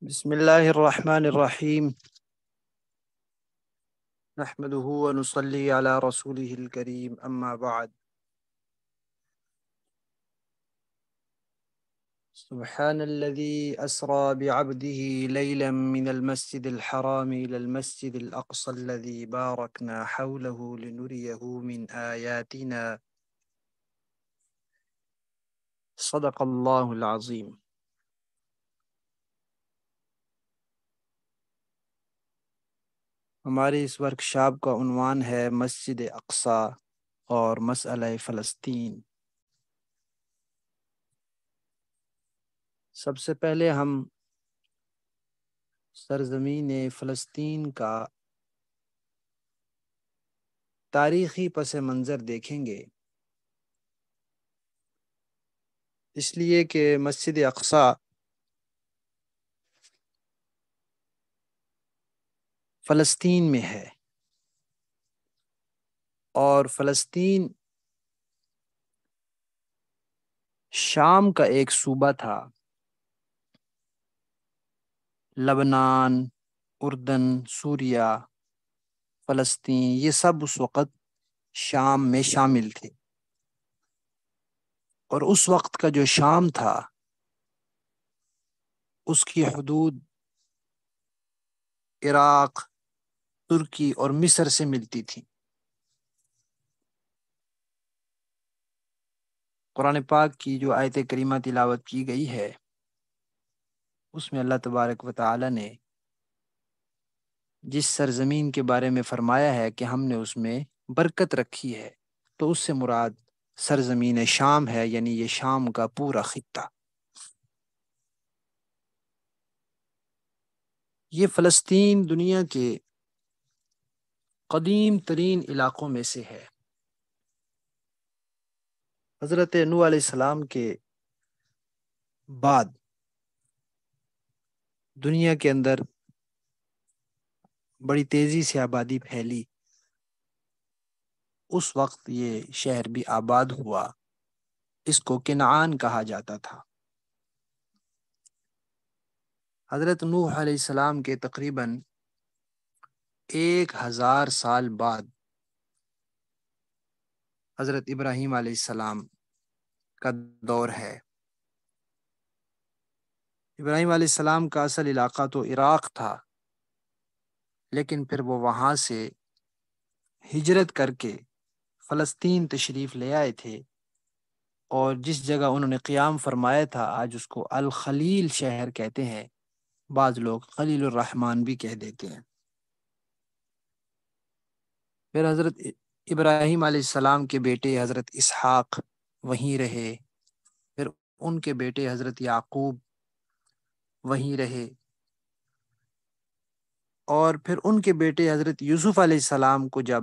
بسم الله الرحمن الرحيم نحمده ونصلي على رسوله الكريم أما بعد. سبحان الذي أسرى بعبده ليلا من المسجد الحرام إلى المسجد الأقصى الذي باركنا حوله لنريه من آياتنا. صدق الله العظيم. ہماری اس ورکشاپ کا عنوان ہے مسجد اقصی اور مسئلہ فلسطین۔ سب سے پہلے ہم سرزمین فلسطین کا تاریخی پس منظر دیکھیں گے، اس لیے کہ مسجد اقصی فلسطین میں ہے اور فلسطین شام کا ایک صوبہ تھا۔ لبنان، اردن، سوریہ، فلسطین یہ سب اس وقت شام میں شامل تھے، اور اس وقت کا جو شام تھا اس کی حدود عراق، ترکی اور مصر سے ملتی تھی۔ قرآن پاک کی جو آیت کریمہ تلاوت کی گئی ہے اس میں اللہ تبارک و تعالی نے جس سرزمین کے بارے میں فرمایا ہے کہ ہم نے اس میں برکت رکھی ہے، تو اس سے مراد سرزمین شام ہے، یعنی یہ شام کا پورا خطہ۔ یہ فلسطین دنیا کے قدیم ترین علاقوں میں سے ہے۔ حضرت نوح علیہ السلام کے بعد دنیا کے اندر بڑی تیزی سے آبادی پھیلی، اس وقت یہ شہر بھی آباد ہوا، اس کو کنعان کہا جاتا تھا۔ حضرت نوح علیہ السلام کے تقریباً 1000 سال بعد حضرت ابراہیم علیہ السلام کا دور ہے۔ ابراہیم علیہ السلام کا اصل علاقہ تو عراق تھا، لیکن پھر وہ وہاں سے ہجرت کر کے فلسطین تشریف لے آئے تھے، اور جس جگہ انہوں نے قیام فرمایا تھا آج اس کو الخلیل شہر کہتے ہیں، بعض لوگ خلیل الرحمن بھی کہہ دیتے ہیں۔ پھر حضرت ابراہیم علیہ السلام کے بیٹے حضرت اسحاق وہیں رہے، پھر ان کے بیٹے حضرت یعقوب وہیں رہے، اور پھر ان کے بیٹے حضرت یوسف علیہ السلام کو جب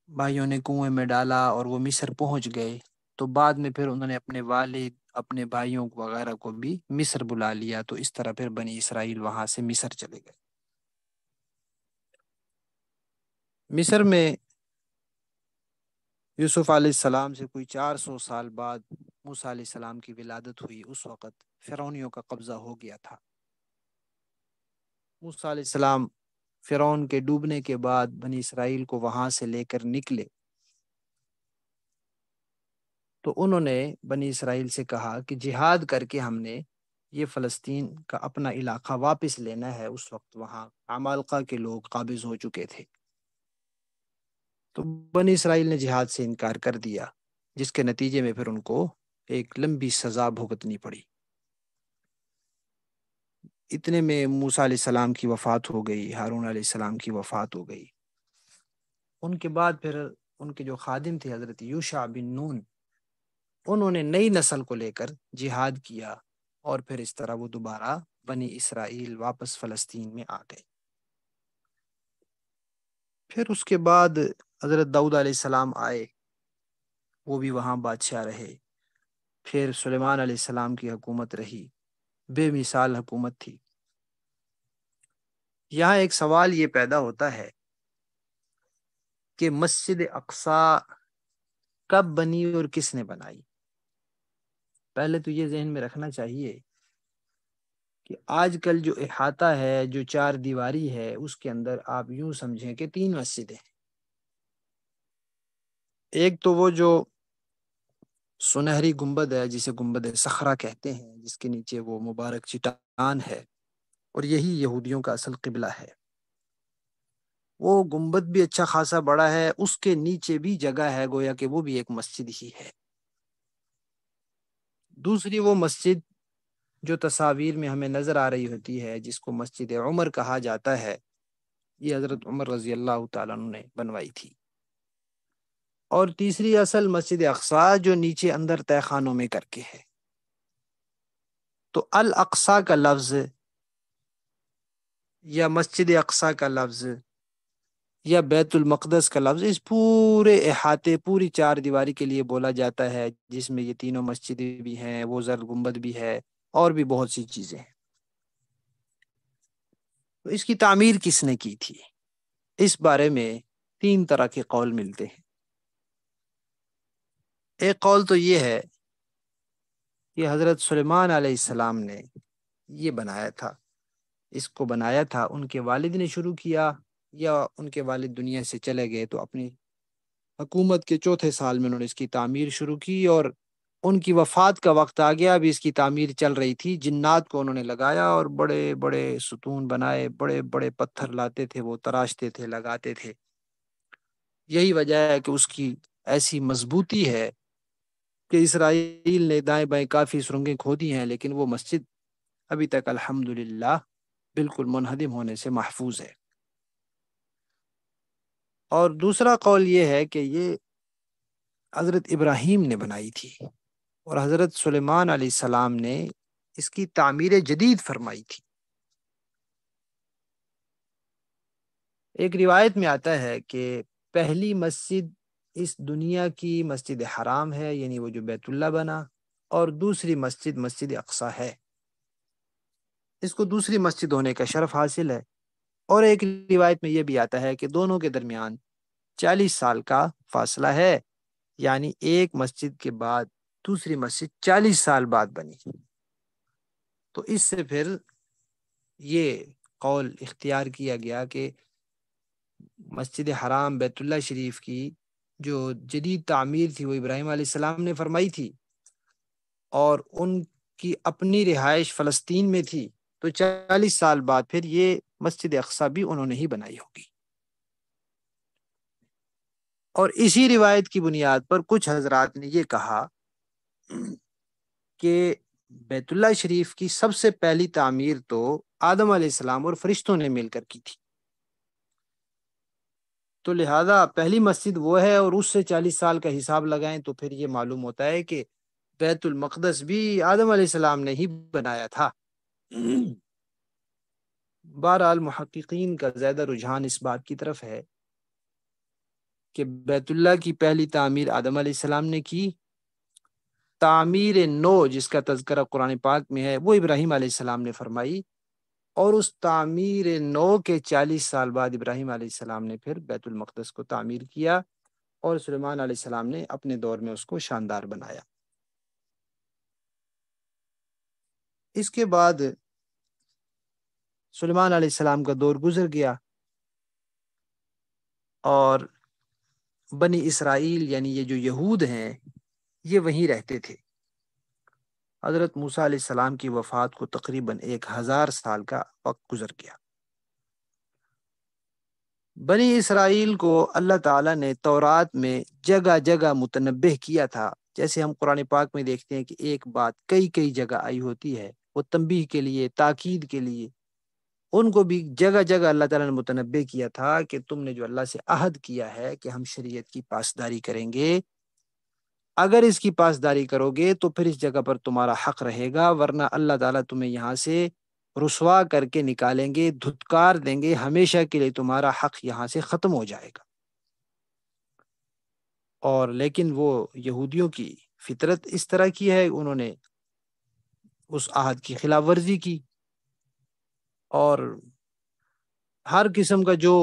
بھائیوں نے کنویں میں ڈالا اور وہ مصر پہنچ گئے، تو بعد میں پھر انہوں نے اپنے والد، اپنے بھائیوں وغیرہ کو بھی مصر بلا لیا، تو اس طرح پھر بنی اسرائیل وہاں سے مصر چلے گئے۔ مصر میں یوسف علیہ السلام سے کوئی 400 سال بعد موسیٰ علیہ السلام کی ولادت ہوئی۔ اس وقت فرعونیوں کا قبضہ ہو گیا تھا۔ موسیٰ علیہ السلام فرعون کے ڈوبنے کے بعد بنی اسرائیل کو وہاں سے لے کر نکلے، تو انہوں نے بنی اسرائیل سے کہا کہ جہاد کر کے ہم نے یہ فلسطین کا اپنا علاقہ واپس لینا ہے۔ اس وقت وہاں عمالقہ کے لوگ قابض ہو چکے تھے، تو بنی اسرائیل نے جہاد سے انکار کر دیا، جس کے نتیجے میں پھر ان کو ایک لمبی سزا بھگتنی پڑی۔ اتنے میں موسیٰ علیہ السلام کی وفات ہو گئی، ہارون علیہ السلام کی وفات ہو گئی۔ ان کے بعد پھر ان کے جو خادم تھے حضرت یوشع بن نون، انہوں نے نئی نسل کو لے کر جہاد کیا، اور پھر اس طرح وہ دوبارہ بنی اسرائیل واپس فلسطین میں آ گئے۔ پھر اس کے بعد حضرت داؤد علیہ السلام آئے، وہ بھی وہاں بادشاہ رہے۔ پھر سلیمان علیہ السلام کی حکومت رہی، بے مثال حکومت تھی۔ یہاں ایک سوال یہ پیدا ہوتا ہے کہ مسجد اقصی کب بنی اور کس نے بنائی؟ پہلے تو یہ ذہن میں رکھنا چاہیے کہ آج کل جو احاطہ ہے، جو چار دیواری ہے، اس کے اندر آپ یوں سمجھیں کہ 3 مسجدیں ہیں۔ ایک تو وہ جو سنہری گنبد ہے، جسے گنبد صخرہ کہتے ہیں، جس کے نیچے وہ مبارک چٹان ہے، اور یہی یہودیوں کا اصل قبلہ ہے۔ وہ گنبد بھی اچھا خاصا بڑا ہے، اس کے نیچے بھی جگہ ہے، گویا کہ وہ بھی ایک مسجد ہی ہے۔ دوسری وہ مسجد جو تصاویر میں ہمیں نظر آ رہی ہوتی ہے، جس کو مسجد عمر کہا جاتا ہے، یہ حضرت عمر رضی اللہ تعالیٰ عنہ نے بنوائی تھی۔ اور تیسری اصل مسجد اقصی، جو نیچے اندر تہہ خانوں میں کر کے ہے۔ تو الاقصی کا لفظ یا مسجد اقصی کا لفظ یا بیت المقدس کا لفظ اس پورے احاطے، پوری چار دیواری کے لیے بولا جاتا ہے، جس میں یہ تینوں مسجدیں بھی ہیں، وہ زرد گنبد بھی ہے، اور بھی بہت سی چیزیں ہیں۔ تو اس کی تعمیر کس نے کی تھی؟ اس بارے میں 3 طرح کے قول ملتے ہیں۔ ایک قول تو یہ ہے کہ حضرت سلیمان علیہ السلام نے یہ بنایا تھا، اس کو بنایا تھا، ان کے والد نے شروع کیا، یا ان کے والد دنیا سے چلے گئے تو اپنی حکومت کے چوتھے سال میں انہوں نے اس کی تعمیر شروع کی، اور ان کی وفات کا وقت آ گیا، ابھی اس کی تعمیر چل رہی تھی۔ جنات کو انہوں نے لگایا اور بڑے بڑے ستون بنائے، بڑے بڑے پتھر لاتے تھے، وہ تراشتے تھے، لگاتے تھے۔ یہی وجہ ہے کہ اس کی ایسی مضبوطی ہے کہ اسرائیل نے دائیں بائیں کافی سرنگیں کھودی ہیں، لیکن وہ مسجد ابھی تک الحمدللہ بالکل منہدم ہونے سے محفوظ ہے۔ اور دوسرا قول یہ ہے کہ یہ حضرت ابراہیم نے بنائی تھی، اور حضرت سلیمان علیہ السلام نے اس کی تعمیر جدید فرمائی تھی۔ ایک روایت میں آتا ہے کہ پہلی مسجد اس دنیا کی مسجد حرام ہے، یعنی وہ جو بیت اللہ بنا، اور دوسری مسجد مسجد اقصی ہے۔ اس کو دوسری مسجد ہونے کا شرف حاصل ہے۔ اور ایک روایت میں یہ بھی آتا ہے کہ دونوں کے درمیان 40 سال کا فاصلہ ہے، یعنی ایک مسجد کے بعد دوسری مسجد 40 سال بعد بنی۔ تو اس سے پھر یہ قول اختیار کیا گیا کہ مسجد حرام بیت اللہ شریف کی جو جدید تعمیر تھی وہ ابراہیم علیہ السلام نے فرمائی تھی، اور ان کی اپنی رہائش فلسطین میں تھی، تو 40 سال بعد پھر یہ مسجد اقصی بھی انہوں نے ہی بنائی ہوگی۔ اور اسی روایت کی بنیاد پر کچھ حضرات نے یہ کہا کہ بیت اللہ شریف کی سب سے پہلی تعمیر تو آدم علیہ السلام اور فرشتوں نے مل کر کی تھی، تو لہذا پہلی مسجد وہ ہے، اور اس سے 40 سال کا حساب لگائیں تو پھر یہ معلوم ہوتا ہے کہ بیت المقدس بھی آدم علیہ السلام نے ہی بنایا تھا۔ بہرحال محققین کا زیادہ رجحان اس بات کی طرف ہے کہ بیت اللہ کی پہلی تعمیر آدم علیہ السلام نے کی، تعمیر نو جس کا تذکرہ قرآن پاک میں ہے وہ ابراہیم علیہ السلام نے فرمائی، اور اس تعمیر نو کے 40 سال بعد ابراہیم علیہ السلام نے پھر بیت المقدس کو تعمیر کیا، اور سلیمان علیہ السلام نے اپنے دور میں اس کو شاندار بنایا۔ اس کے بعد سلیمان علیہ السلام کا دور گزر گیا، اور بنی اسرائیل یعنی یہ جو یہود ہیں یہ وہیں رہتے تھے۔ حضرت موسیٰ علیہ السلام کی وفات کو تقریباً 1000 سال کا وقت گزر گیا۔ بنی اسرائیل کو اللہ تعالیٰ نے تورات میں جگہ جگہ متنبہ کیا تھا، جیسے ہم قرآن پاک میں دیکھتے ہیں کہ ایک بات کئی کئی جگہ آئی ہوتی ہے، وہ تنبیہ کے لیے، تاکید کے لیے، ان کو بھی جگہ جگہ اللہ تعالیٰ نے متنبہ کیا تھا کہ تم نے جو اللہ سے عہد کیا ہے کہ ہم شریعت کی پاسداری کریں گے، اگر اس کی پاسداری کرو گے تو پھر اس جگہ پر تمہارا حق رہے گا، ورنہ اللہ تعالیٰ تمہیں یہاں سے رسوا کر کے نکالیں گے، دھتکار دیں گے، ہمیشہ کے لیے تمہارا حق یہاں سے ختم ہو جائے گا۔ اور لیکن وہ یہودیوں کی فطرت اس طرح کی ہے، انہوں نے اس عہد کی خلاف ورزی کی، اور ہر قسم کا جو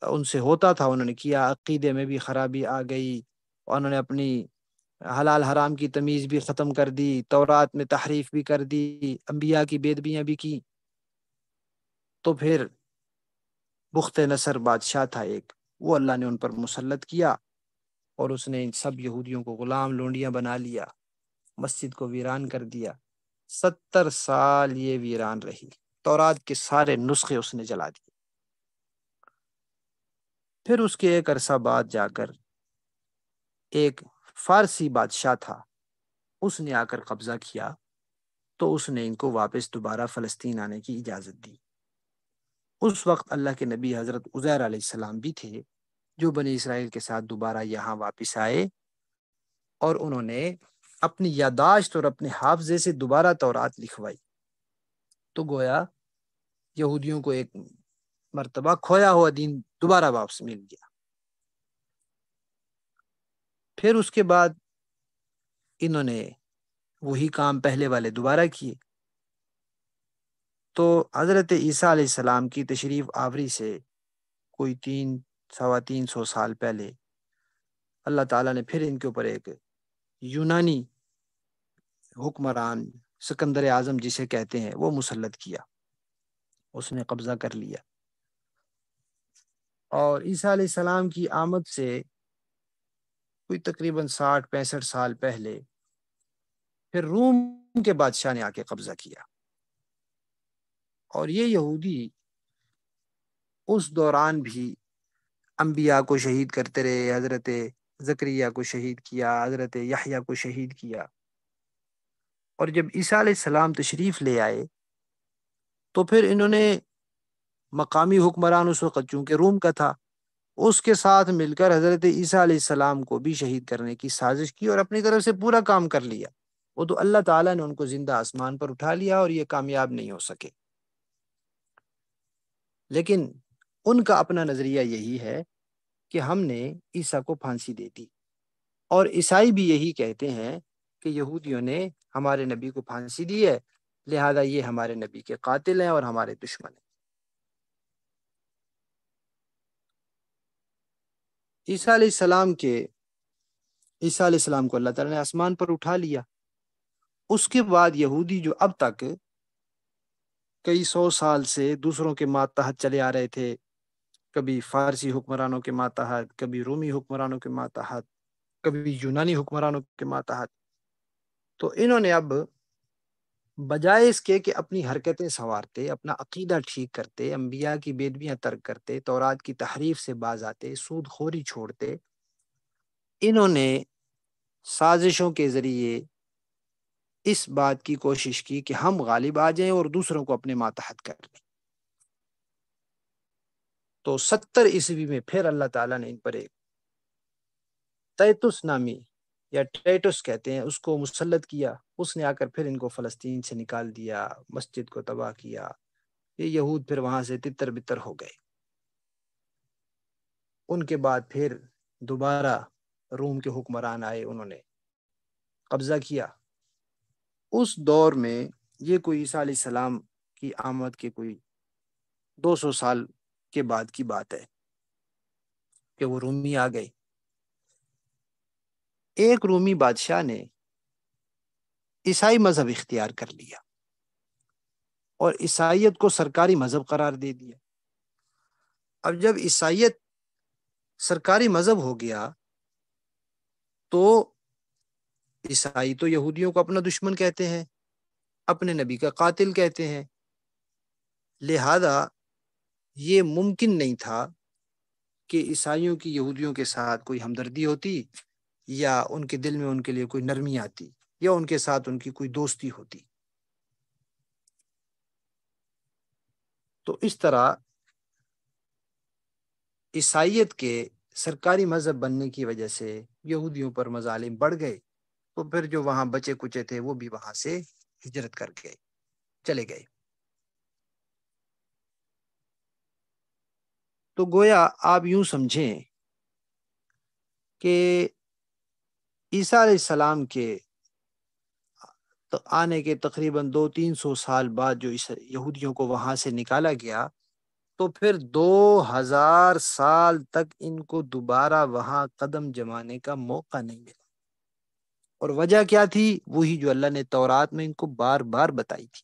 ان سے ہوتا تھا انہوں نے کیا، عقیدے میں بھی خرابی آ گئی، اور انہوں نے اپنی حلال حرام کی تمیز بھی ختم کر دی، تورات میں تحریف بھی کر دی، انبیاء کی بے ادبیاں بھی کی، تو پھر بخت نصر بادشاہ تھا ایک، وہ اللہ نے ان پر مسلط کیا، اور اس نے ان سب یہودیوں کو غلام لونڈیاں بنا لیا، مسجد کو ویران کر دیا۔ 70 سال یہ ویران رہی، تورات کے سارے نسخے اس نے جلا دیے۔ پھر اس کے ایک عرصہ بعد جا کر ایک فارسی بادشاہ تھا، اس نے آ کر قبضہ کیا، تو اس نے ان کو واپس دوبارہ فلسطین آنے کی اجازت دی۔ اس وقت اللہ کے نبی حضرت عزیر علیہ السلام بھی تھے، جو بنی اسرائیل کے ساتھ دوبارہ یہاں واپس آئے، اور انہوں نے اپنی یادداشت اور اپنے حافظے سے دوبارہ تورات لکھوائی۔ تو گویا یہودیوں کو ایک مرتبہ کھویا ہوا دین دوبارہ واپس مل گیا۔ پھر اس کے بعد انہوں نے وہی کام پہلے والے دوبارہ کیے۔ تو حضرت عیسیٰ علیہ السلام کی تشریف آوری سے کوئی 300-325 سال پہلے اللہ تعالیٰ نے پھر ان کے اوپر ایک یونانی حکمران، سکندر اعظم جسے کہتے ہیں، وہ مسلط کیا، اس نے قبضہ کر لیا۔ اور عیسیٰ علیہ السلام کی آمد سے کوئی تقریباً 60-65 سال پہلے پھر روم کے بادشاہ نے آ کے قبضہ کیا، اور یہ یہودی اس دوران بھی انبیاء کو شہید کرتے رہے۔ حضرت زکریا کو شہید کیا، حضرت یحییٰ کو شہید کیا، اور جب عیسیٰ علیہ السلام تشریف لے آئے تو پھر انہوں نے مقامی حکمران، اس وقت چونکہ روم کا تھا، اس کے ساتھ مل کر حضرت عیسیٰ علیہ السلام کو بھی شہید کرنے کی سازش کی، اور اپنی طرف سے پورا کام کر لیا۔ وہ تو اللہ تعالیٰ نے ان کو زندہ آسمان پر اٹھا لیا، اور یہ کامیاب نہیں ہو سکے۔ لیکن ان کا اپنا نظریہ یہی ہے کہ ہم نے عیسیٰ کو پھانسی دے دی، اور عیسائی بھی یہی کہتے ہیں کہ یہودیوں نے ہمارے نبی کو پھانسی دی ہے، لہذا یہ ہمارے نبی کے قاتل ہیں اور ہمارے دشمن ہیں۔ عیسیٰ علیہ السلام کو اللہ تعالیٰ نے آسمان پر اٹھا لیا۔ اس کے بعد یہودی جو اب تک کئی 100 سال سے دوسروں کے ماتحت چلے آ رہے تھے، کبھی فارسی حکمرانوں کے ماتحت، کبھی رومی حکمرانوں کے ماتحت، کبھی یونانی حکمرانوں کے ماتحت، تو انہوں نے اب بجائے اس کے کہ اپنی حرکتیں سنوارتے، اپنا عقیدہ ٹھیک کرتے، انبیاء کی بے ادبیاں ترک کرتے، تورات کی تحریف سے باز آتے، سود خوری چھوڑتے، انہوں نے سازشوں کے ذریعے اس بات کی کوشش کی کہ ہم غالب آ جائیں اور دوسروں کو اپنے ماتحت کر لیں۔ تو 70 عیسوی میں پھر اللہ تعالیٰ نے ان پر ایک تیتس نامی، یا ٹیٹس کہتے ہیں، اس کو مسلط کیا۔ اس نے آ کر پھر ان کو فلسطین سے نکال دیا، مسجد کو تباہ کیا۔ یہ یہود پھر وہاں سے تتر بتر ہو گئے۔ ان کے بعد پھر دوبارہ روم کے حکمران آئے، انہوں نے قبضہ کیا۔ اس دور میں یہ کوئی عیسیٰ علیہ السلام کی آمد کے کوئی 200 سال کے بعد کی بات ہے کہ وہ رومی آ گئے۔ ایک رومی بادشاہ نے عیسائی مذہب اختیار کر لیا اور عیسائیت کو سرکاری مذہب قرار دے دیا۔ اب جب عیسائیت سرکاری مذہب ہو گیا تو عیسائی تو یہودیوں کو اپنا دشمن کہتے ہیں، اپنے نبی کا قاتل کہتے ہیں، لہذا یہ ممکن نہیں تھا کہ عیسائیوں کی یہودیوں کے ساتھ کوئی ہمدردی ہوتی، یا ان کے دل میں ان کے لیے کوئی نرمی آتی، یا ان کے ساتھ ان کی کوئی دوستی ہوتی۔ تو اس طرح عیسائیت کے سرکاری مذہب بننے کی وجہ سے یہودیوں پر مظالم بڑھ گئے، تو پھر جو وہاں بچے کچے تھے وہ بھی وہاں سے ہجرت کر گئے، چلے گئے۔ تو گویا آپ یوں سمجھیں کہ عیسیٰ علیہ السلام کے آنے کے تقریباً 200-300 سال بعد جو یہودیوں کو وہاں سے نکالا گیا، تو پھر 2000 سال تک ان کو دوبارہ وہاں قدم جمانے کا موقع نہیں ملا۔ اور وجہ کیا تھی؟ وہی جو اللہ نے تورات میں ان کو بار بار بتائی تھی،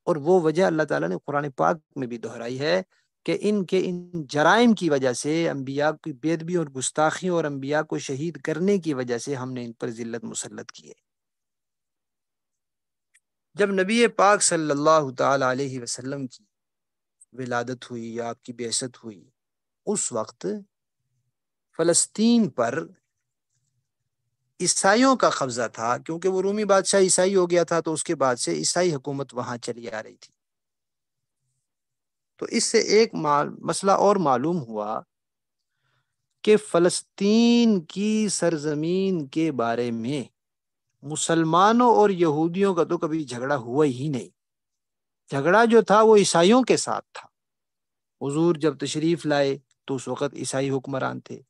اور وہ وجہ اللہ تعالیٰ نے قرآن پاک میں بھی دہرائی ہے کہ ان کے ان جرائم کی وجہ سے، انبیاء کی بے ادبی اور گستاخیوں اور انبیاء کو شہید کرنے کی وجہ سے ہم نے ان پر ذلت مسلط کی ہے۔ جب نبی پاک صلی اللہ تعالی علیہ وسلم کی ولادت ہوئی یا آپ کی بعثت ہوئی، اس وقت فلسطین پر عیسائیوں کا قبضہ تھا، کیونکہ وہ رومی بادشاہ عیسائی ہو گیا تھا، تو اس کے بعد سے عیسائی حکومت وہاں چلی آ رہی تھی۔ تو اس سے ایک مسئلہ اور معلوم ہوا کہ فلسطین کی سرزمین کے بارے میں مسلمانوں اور یہودیوں کا تو کبھی جھگڑا ہوا ہی نہیں۔ جھگڑا جو تھا وہ عیسائیوں کے ساتھ تھا۔ حضور جب تشریف لائے تو اس وقت عیسائی حکمران تھے،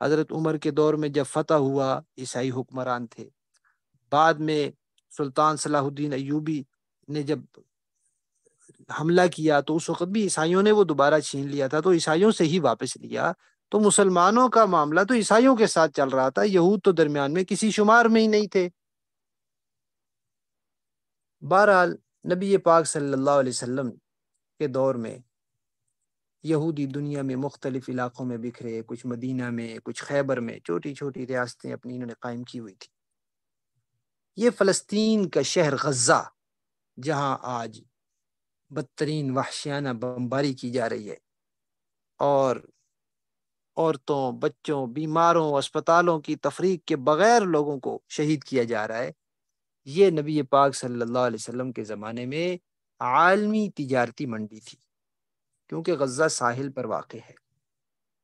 حضرت عمر کے دور میں جب فتح ہوا عیسائی حکمران تھے، بعد میں سلطان صلاح الدین ایوبی نے جب حملہ کیا تو اس وقت بھی عیسائیوں نے وہ دوبارہ چھین لیا تھا، تو عیسائیوں سے ہی واپس لیا۔ تو مسلمانوں کا معاملہ تو عیسائیوں کے ساتھ چل رہا تھا، یہود تو درمیان میں کسی شمار میں ہی نہیں تھے۔ بہرحال نبی پاک صلی اللہ علیہ وسلم کے دور میں یہودی دنیا میں مختلف علاقوں میں بکھرے، کچھ مدینہ میں، کچھ خیبر میں، چھوٹی چھوٹی ریاستیں اپنی انہوں نے قائم کی ہوئی تھی۔ یہ فلسطین کا شہر غزہ، جہاں آج بدترین وحشیانہ بمباری کی جا رہی ہے، اور عورتوں، بچوں، بیماروں، اسپتالوں کی تفریق کے بغیر لوگوں کو شہید کیا جا رہا ہے، یہ نبی پاک صلی اللہ علیہ وسلم کے زمانے میں عالمی تجارتی منڈی تھی، کیونکہ غزہ ساحل پر واقع ہے۔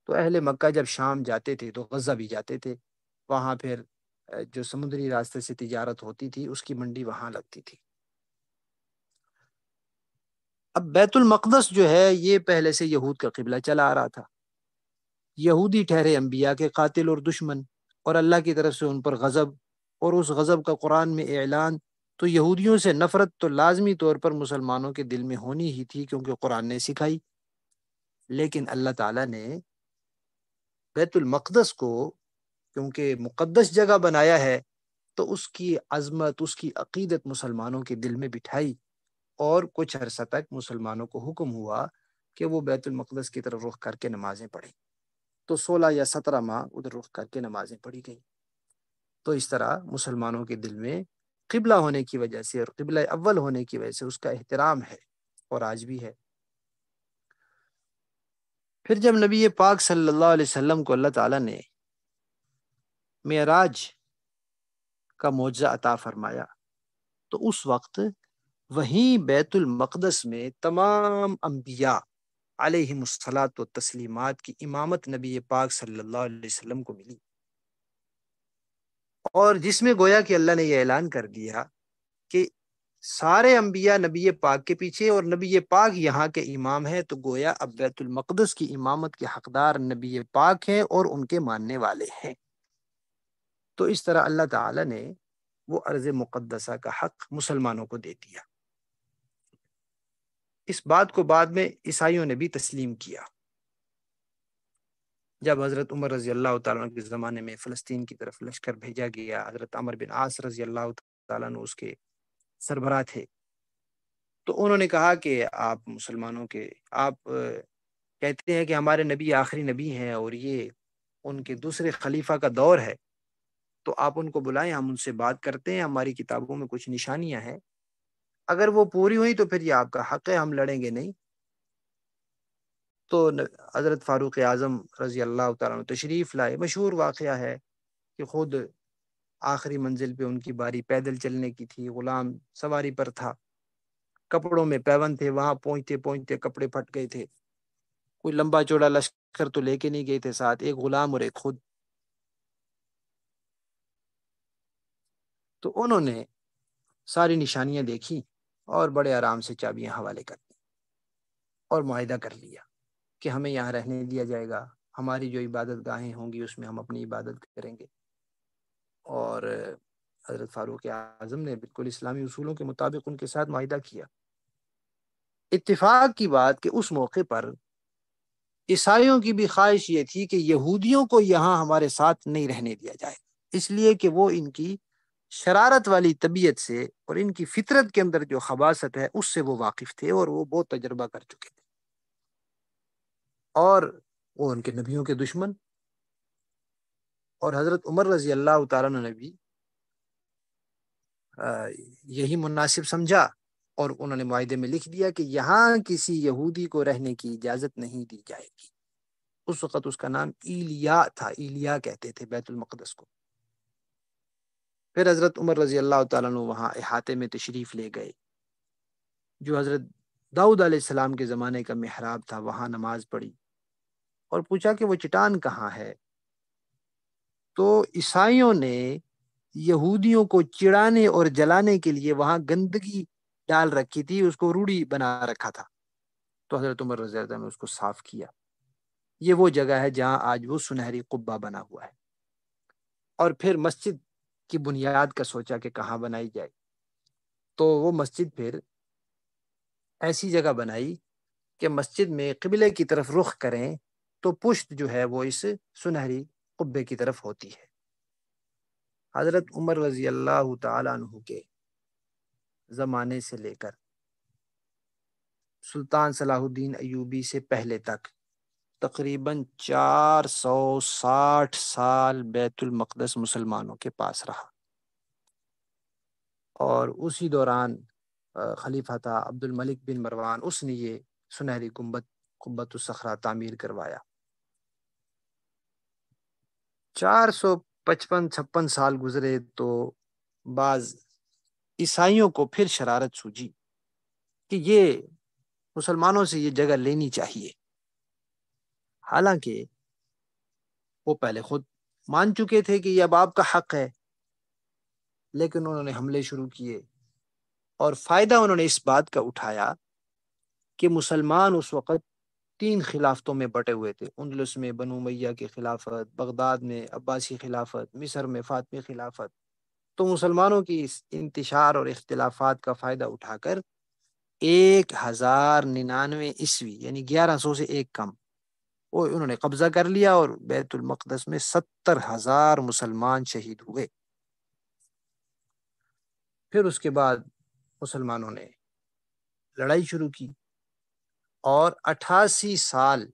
تو اہل مکہ جب شام جاتے تھے تو غزہ بھی جاتے تھے، وہاں پھر جو سمندری راستے سے تجارت ہوتی تھی اس کی منڈی وہاں لگتی تھی۔ اب بیت المقدس جو ہے یہ پہلے سے یہود کا قبلہ چلا آ رہا تھا۔ یہودی ٹھہرے انبیاء کے قاتل اور دشمن، اور اللہ کی طرف سے ان پر غضب، اور اس غضب کا قرآن میں اعلان، تو یہودیوں سے نفرت تو لازمی طور پر مسلمانوں کے دل میں ہونی ہی تھی، کیونکہ قرآن نے سکھائی۔ لیکن اللہ تعالیٰ نے بیت المقدس کو کیونکہ مقدس جگہ بنایا ہے، تو اس کی عظمت، اس کی عقیدت مسلمانوں کے دل میں بٹھائی، اور کچھ عرصہ تک مسلمانوں کو حکم ہوا کہ وہ بیت المقدس کی طرف رخ کر کے نمازیں پڑھیں۔ تو 16 یا 17 ماہ ادھر رخ کر کے نمازیں پڑھی گئیں۔ تو اس طرح مسلمانوں کے دل میں قبلہ ہونے کی وجہ سے اور قبلہ اول ہونے کی وجہ سے اس کا احترام ہے، اور آج بھی ہے۔ پھر جب نبی پاک صلی اللہ علیہ وسلم کو اللہ تعالیٰ نے معراج کا معجزہ عطا فرمایا، تو اس وقت وہیں بیت المقدس میں تمام انبیاء علیہم الصلاۃ و تسلیمات کی امامت نبی پاک صلی اللہ علیہ وسلم کو ملی، اور جس میں گویا کہ اللہ نے یہ اعلان کر دیا کہ سارے انبیاء نبی پاک کے پیچھے، اور نبی پاک یہاں کے امام ہیں، تو گویا اب بیت المقدس کی امامت کے حقدار نبی پاک ہیں اور ان کے ماننے والے ہیں۔ تو اس طرح اللہ تعالی نے وہ ارض مقدسہ کا حق مسلمانوں کو دے دیا۔ اس بات کو بعد میں عیسائیوں نے بھی تسلیم کیا۔ جب حضرت عمر رضی اللہ تعالیٰ عنہ کے زمانے میں فلسطین کی طرف لشکر بھیجا گیا، حضرت عمر بن عاص رضی اللہ تعالیٰ عنہ اس کے سربراہ تھے، تو انہوں نے کہا کہ آپ مسلمانوں کے، آپ کہتے ہیں کہ ہمارے نبی آخری نبی ہیں اور یہ ان کے دوسرے خلیفہ کا دور ہے، تو آپ ان کو بلائیں، ہم ان سے بات کرتے ہیں، ہماری کتابوں میں کچھ نشانیاں ہیں، اگر وہ پوری ہوئی تو پھر یہ آپ کا حق ہے، ہم لڑیں گے نہیں۔ تو حضرت فاروق اعظم رضی اللہ تعالیٰ عنہ تشریف لائے۔ مشہور واقعہ ہے کہ خود آخری منزل پہ ان کی باری پیدل چلنے کی تھی، غلام سواری پر تھا، کپڑوں میں پیوند تھے، وہاں پہنچتے پہنچتے کپڑے پھٹ گئے تھے، کوئی لمبا چوڑا لشکر تو لے کے نہیں گئے تھے ساتھ، ایک غلام اور ایک خود۔ تو انہوں نے ساری نشانیاں دیکھی اور بڑے آرام سے چابیاں حوالے کر دی اور معاہدہ کر لیا کہ ہمیں یہاں رہنے دیا جائے گا، ہماری جو عبادت گاہیں ہوں گی اس میں ہم اپنی عبادت کریں گے۔ اور حضرت فاروق اعظم نے بالکل اسلامی اصولوں کے مطابق ان کے ساتھ معاہدہ کیا۔ اتفاق کی بات کہ اس موقع پر عیسائیوں کی بھی خواہش یہ تھی کہ یہودیوں کو یہاں ہمارے ساتھ نہیں رہنے دیا جائے، اس لیے کہ وہ ان کی شرارت والی طبیعت سے اور ان کی فطرت کے اندر جو خباثت ہے اس سے وہ واقف تھے، اور وہ بہت تجربہ کر چکے تھے، اور وہ ان کے نبیوں کے دشمن. اور حضرت عمر رضی اللہ تعالیٰ نے بھی یہی مناسب سمجھا، اور انہوں نے معاہدے میں لکھ دیا کہ یہاں کسی یہودی کو رہنے کی اجازت نہیں دی جائے گی. اس وقت اس کا نام ایلیا تھا، ایلیا کہتے تھے بیت المقدس کو. پھر حضرت عمر رضی اللہ تعالیٰ عنہ وہاں احاطے میں تشریف لے گئے، جو حضرت داؤد علیہ السلام کے زمانے کا محراب تھا، وہاں نماز پڑھی اور پوچھا کہ وہ چٹان کہاں ہے. تو عیسائیوں نے یہودیوں کو چڑانے اور جلانے کے لیے وہاں گندگی ڈال رکھی تھی، اس کو روڑی بنا رکھا تھا. تو حضرت عمر رضی اللہ عنہ نے اس کو صاف کیا. یہ وہ جگہ ہے جہاں آج وہ سنہری قبہ بنا ہوا ہے. اور پھر مسجد کی بنیاد کا سوچا کہ کہاں بنائی جائے، تو وہ مسجد پھر ایسی جگہ بنائی کہ مسجد میں قبلے کی طرف رخ کریں تو پشت جو ہے وہ اس سنہری قبے کی طرف ہوتی ہے. حضرت عمر رضی اللہ تعالیٰ عنہ کے زمانے سے لے کر سلطان صلاح الدین ایوبی سے پہلے تک تقریباً 460 سال بیت المقدس مسلمانوں کے پاس رہا. اور اسی دوران خلیفہ تھا عبد الملک بن مروان، اس نے یہ سنہری قبۃ الصخرہ تعمیر کروایا. 455-56 سال گزرے تو بعض عیسائیوں کو پھر شرارت سوجی کہ یہ مسلمانوں سے یہ جگہ لینی چاہیے. حالانکہ وہ پہلے خود مان چکے تھے کہ یہ اب آپ کا حق ہے، لیکن انہوں نے حملے شروع کیے، اور فائدہ انہوں نے اس بات کا اٹھایا کہ مسلمان اس وقت 3 خلافتوں میں بٹے ہوئے تھے. اندلس میں بنو امیہ کی خلافت، بغداد میں عباسی خلافت، مصر میں فاطمی خلافت. تو مسلمانوں کی اس انتشار اور اختلافات کا فائدہ اٹھا کر 1099 عیسوی یعنی 1100 سے ایک کم وہ انہوں نے قبضہ کر لیا، اور بیت المقدس میں 70,000 مسلمان شہید ہوئے. پھر اس کے بعد مسلمانوں نے لڑائی شروع کی، اور 88 سال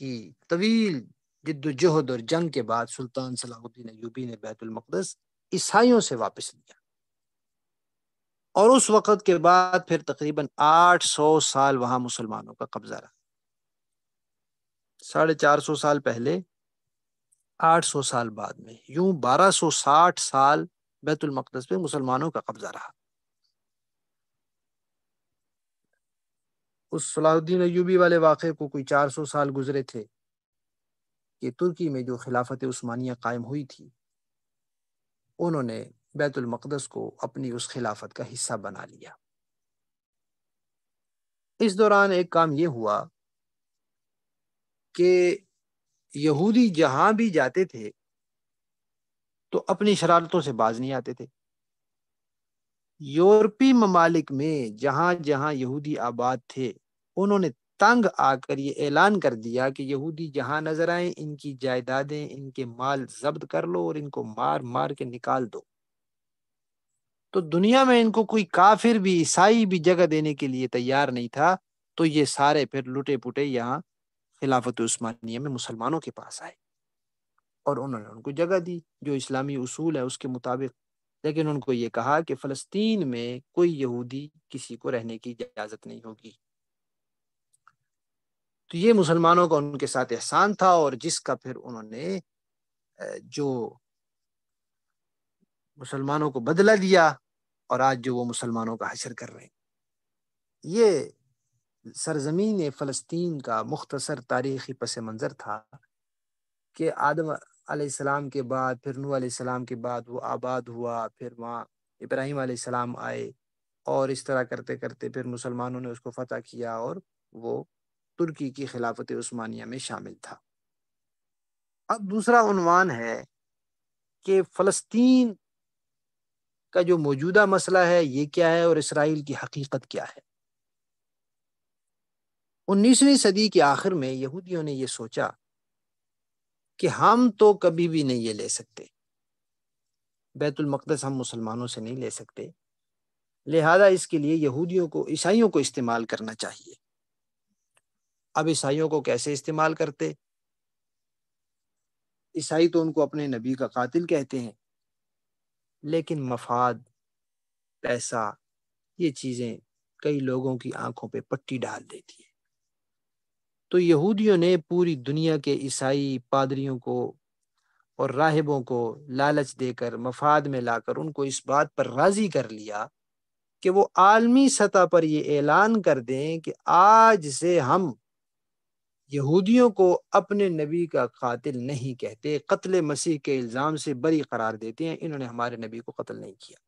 کی طویل جد و جہد اور جنگ کے بعد سلطان صلاح الدین ایوبی نے بیت المقدس عیسائیوں سے واپس لیا. اور اس وقت کے بعد پھر تقریباً 800 سال وہاں مسلمانوں کا قبضہ رہا. 450 سال پہلے، 800 سال بعد میں، یوں 1260 سال بیت المقدس پہ مسلمانوں کا قبضہ رہا. اس صلاح الدین ایوبی والے واقعے کو کوئی 400 سال گزرے تھے کہ ترکی میں جو خلافت عثمانیہ قائم ہوئی تھی، انہوں نے بیت المقدس کو اپنی اس خلافت کا حصہ بنا لیا. اس دوران ایک کام یہ ہوا کہ یہودی جہاں بھی جاتے تھے تو اپنی شرارتوں سے باز نہیں آتے تھے. یورپی ممالک میں جہاں جہاں یہودی آباد تھے، انہوں نے تنگ آ کر یہ اعلان کر دیا کہ یہودی جہاں نظر آئیں ان کی جائیدادیں، ان کے مال ضبط کر لو اور ان کو مار مار کے نکال دو. تو دنیا میں ان کو کوئی کافر بھی، عیسائی بھی جگہ دینے کے لیے تیار نہیں تھا. تو یہ سارے پھر لٹے پٹے یہاں خلافت عثمانیہ میں مسلمانوں کے پاس آئے، اور انہوں نے ان کو جگہ دی جو اسلامی اصول ہے اس کے مطابق. لیکن ان کو یہ کہا کہ فلسطین میں کوئی یہودی کسی کو رہنے کی اجازت نہیں ہوگی. تو یہ مسلمانوں کا ان کے ساتھ احسان تھا، اور جس کا پھر انہوں نے جو مسلمانوں کو بدلہ دیا، اور آج جو وہ مسلمانوں کا حشر کر رہے ہیں. یہ سرزمین فلسطین کا مختصر تاریخی پس منظر تھا کہ آدم علیہ السلام کے بعد، پھر نوح علیہ السلام کے بعد وہ آباد ہوا، پھر وہاں ابراہیم علیہ السلام آئے، اور اس طرح کرتے کرتے پھر مسلمانوں نے اس کو فتح کیا، اور وہ ترکی کی خلافت عثمانیہ میں شامل تھا. اب دوسرا عنوان ہے کہ فلسطین کا جو موجودہ مسئلہ ہے یہ کیا ہے، اور اسرائیل کی حقیقت کیا ہے. 19ویں صدی کے آخر میں یہودیوں نے یہ سوچا کہ ہم تو کبھی بھی نہیں یہ لے سکتے، بیت المقدس ہم مسلمانوں سے نہیں لے سکتے، لہذا اس کے لیے یہودیوں کو، عیسائیوں کو استعمال کرنا چاہیے۔ اب عیسائیوں کو کیسے استعمال کرتے؟ عیسائی تو ان کو اپنے نبی کا قاتل کہتے ہیں، لیکن مفاد، پیسہ، یہ چیزیں کئی لوگوں کی آنکھوں پہ پٹی ڈال دیتی ہے۔ تو یہودیوں نے پوری دنیا کے عیسائی پادریوں کو اور راہبوں کو لالچ دے کر، مفاد میں لا کر ان کو اس بات پر راضی کر لیا کہ وہ عالمی سطح پر یہ اعلان کر دیں کہ آج سے ہم یہودیوں کو اپنے نبی کا قاتل نہیں کہتے، قتل مسیح کے الزام سے بری قرار دیتے ہیں، انہوں نے ہمارے نبی کو قتل نہیں کیا۔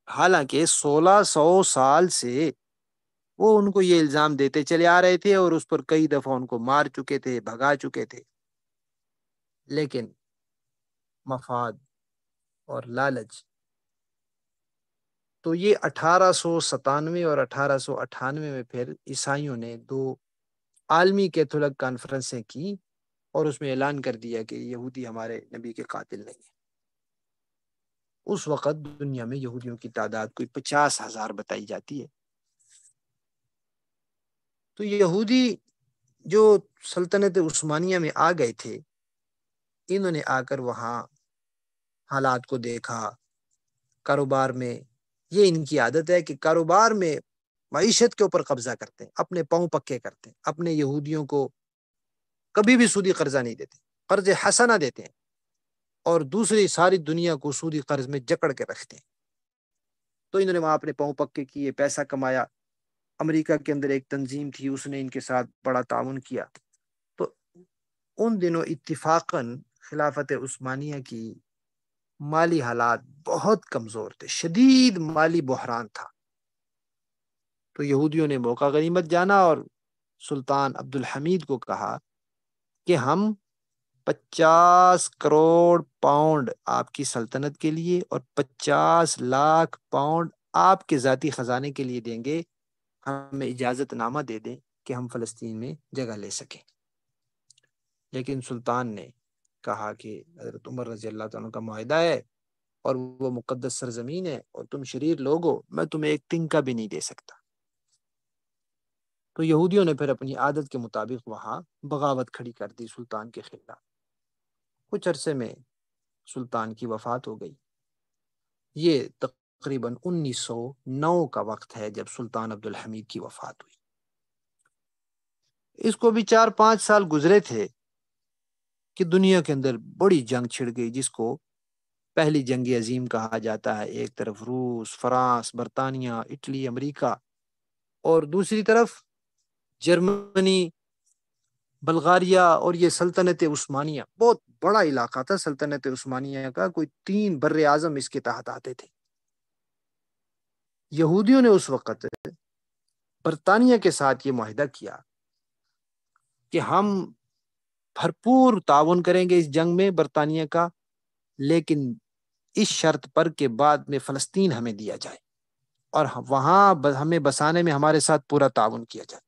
حالانکہ 1600 سال سے وہ ان کو یہ الزام دیتے چلے آ رہے تھے اور اس پر کئی دفعہ ان کو مار چکے تھے، بھگا چکے تھے، لیکن مفاد اور لالچ۔ تو یہ 1897 اور 1898 میں پھر عیسائیوں نے 2 عالمی کیتھولک کانفرنسیں کی اور اس میں اعلان کر دیا کہ یہودی ہمارے نبی کے قاتل نہیں ہیں۔ اس وقت دنیا میں یہودیوں کی تعداد کوئی 50,000 بتائی جاتی ہے۔ تو یہودی جو سلطنت عثمانیہ میں آ گئے تھے، انہوں نے آ کر وہاں حالات کو دیکھا، کاروبار میں یہ ان کی عادت ہے کہ کاروبار میں معیشت کے اوپر قبضہ کرتے ہیں، اپنے پاؤں پکے کرتے ہیں، اپنے یہودیوں کو کبھی بھی سودی قرضہ نہیں دیتے، قرض حسنہ دیتے ہیں، اور دوسری ساری دنیا کو سودی قرض میں جکڑ کے رکھتے ہیں۔ تو انہوں نے وہاں اپنے پاؤں پکے کیے، پیسہ کمایا۔ امریکہ کے اندر ایک تنظیم تھی، اس نے ان کے ساتھ بڑا تعاون کیا۔ تو ان دنوں اتفاقاً خلافت عثمانیہ کی مالی حالات بہت کمزور تھے، شدید مالی بحران تھا۔ تو یہودیوں نے موقع غنیمت جانا اور سلطان عبدالحمید کو کہا کہ ہم 50 کروڑ پاؤنڈ آپ کی سلطنت کے لیے اور 50 لاکھ پاؤنڈ آپ کے ذاتی خزانے کے لیے دیں گے، ہمیں اجازت نامہ دے دیں کہ ہم فلسطین میں جگہ لے سکیں۔ لیکن سلطان نے کہا کہ حضرت عمر رضی اللہ تعالیٰ کا معاہدہ ہے اور وہ مقدس سرزمین ہے اور تم شریر لوگ ہو، میں تمہیں ایک تنکا بھی نہیں دے سکتا۔ تو یہودیوں نے پھر اپنی عادت کے مطابق وہاں بغاوت کھڑی کر دی سلطان کے خلاف۔ کچھ عرصے میں سلطان کی وفات ہو گئی۔ یہ تقریباً 1909 کا وقت ہے جب سلطان عبدالحمید کی وفات ہوئی۔ اس کو بھی 4-5 سال گزرے تھے کہ دنیا کے اندر بڑی جنگ چھڑ گئی، جس کو پہلی جنگ عظیم کہا جاتا ہے۔ ایک طرف روس، فرانس، برطانیہ، اٹلی، امریکہ، اور دوسری طرف جرمنی، بلغاریہ اور یہ سلطنت عثمانیہ۔ بہت بڑا علاقہ تھا سلطنت عثمانیہ کا، کوئی 3 بر اعظم اس کے تحت آتے تھے۔ یہودیوں نے اس وقت برطانیہ کے ساتھ یہ معاہدہ کیا کہ ہم بھرپور تعاون کریں گے اس جنگ میں برطانیہ کا، لیکن اس شرط پر کہ بعد میں فلسطین ہمیں دیا جائے اور وہاں ہمیں بسانے میں ہمارے ساتھ پورا تعاون کیا جائے۔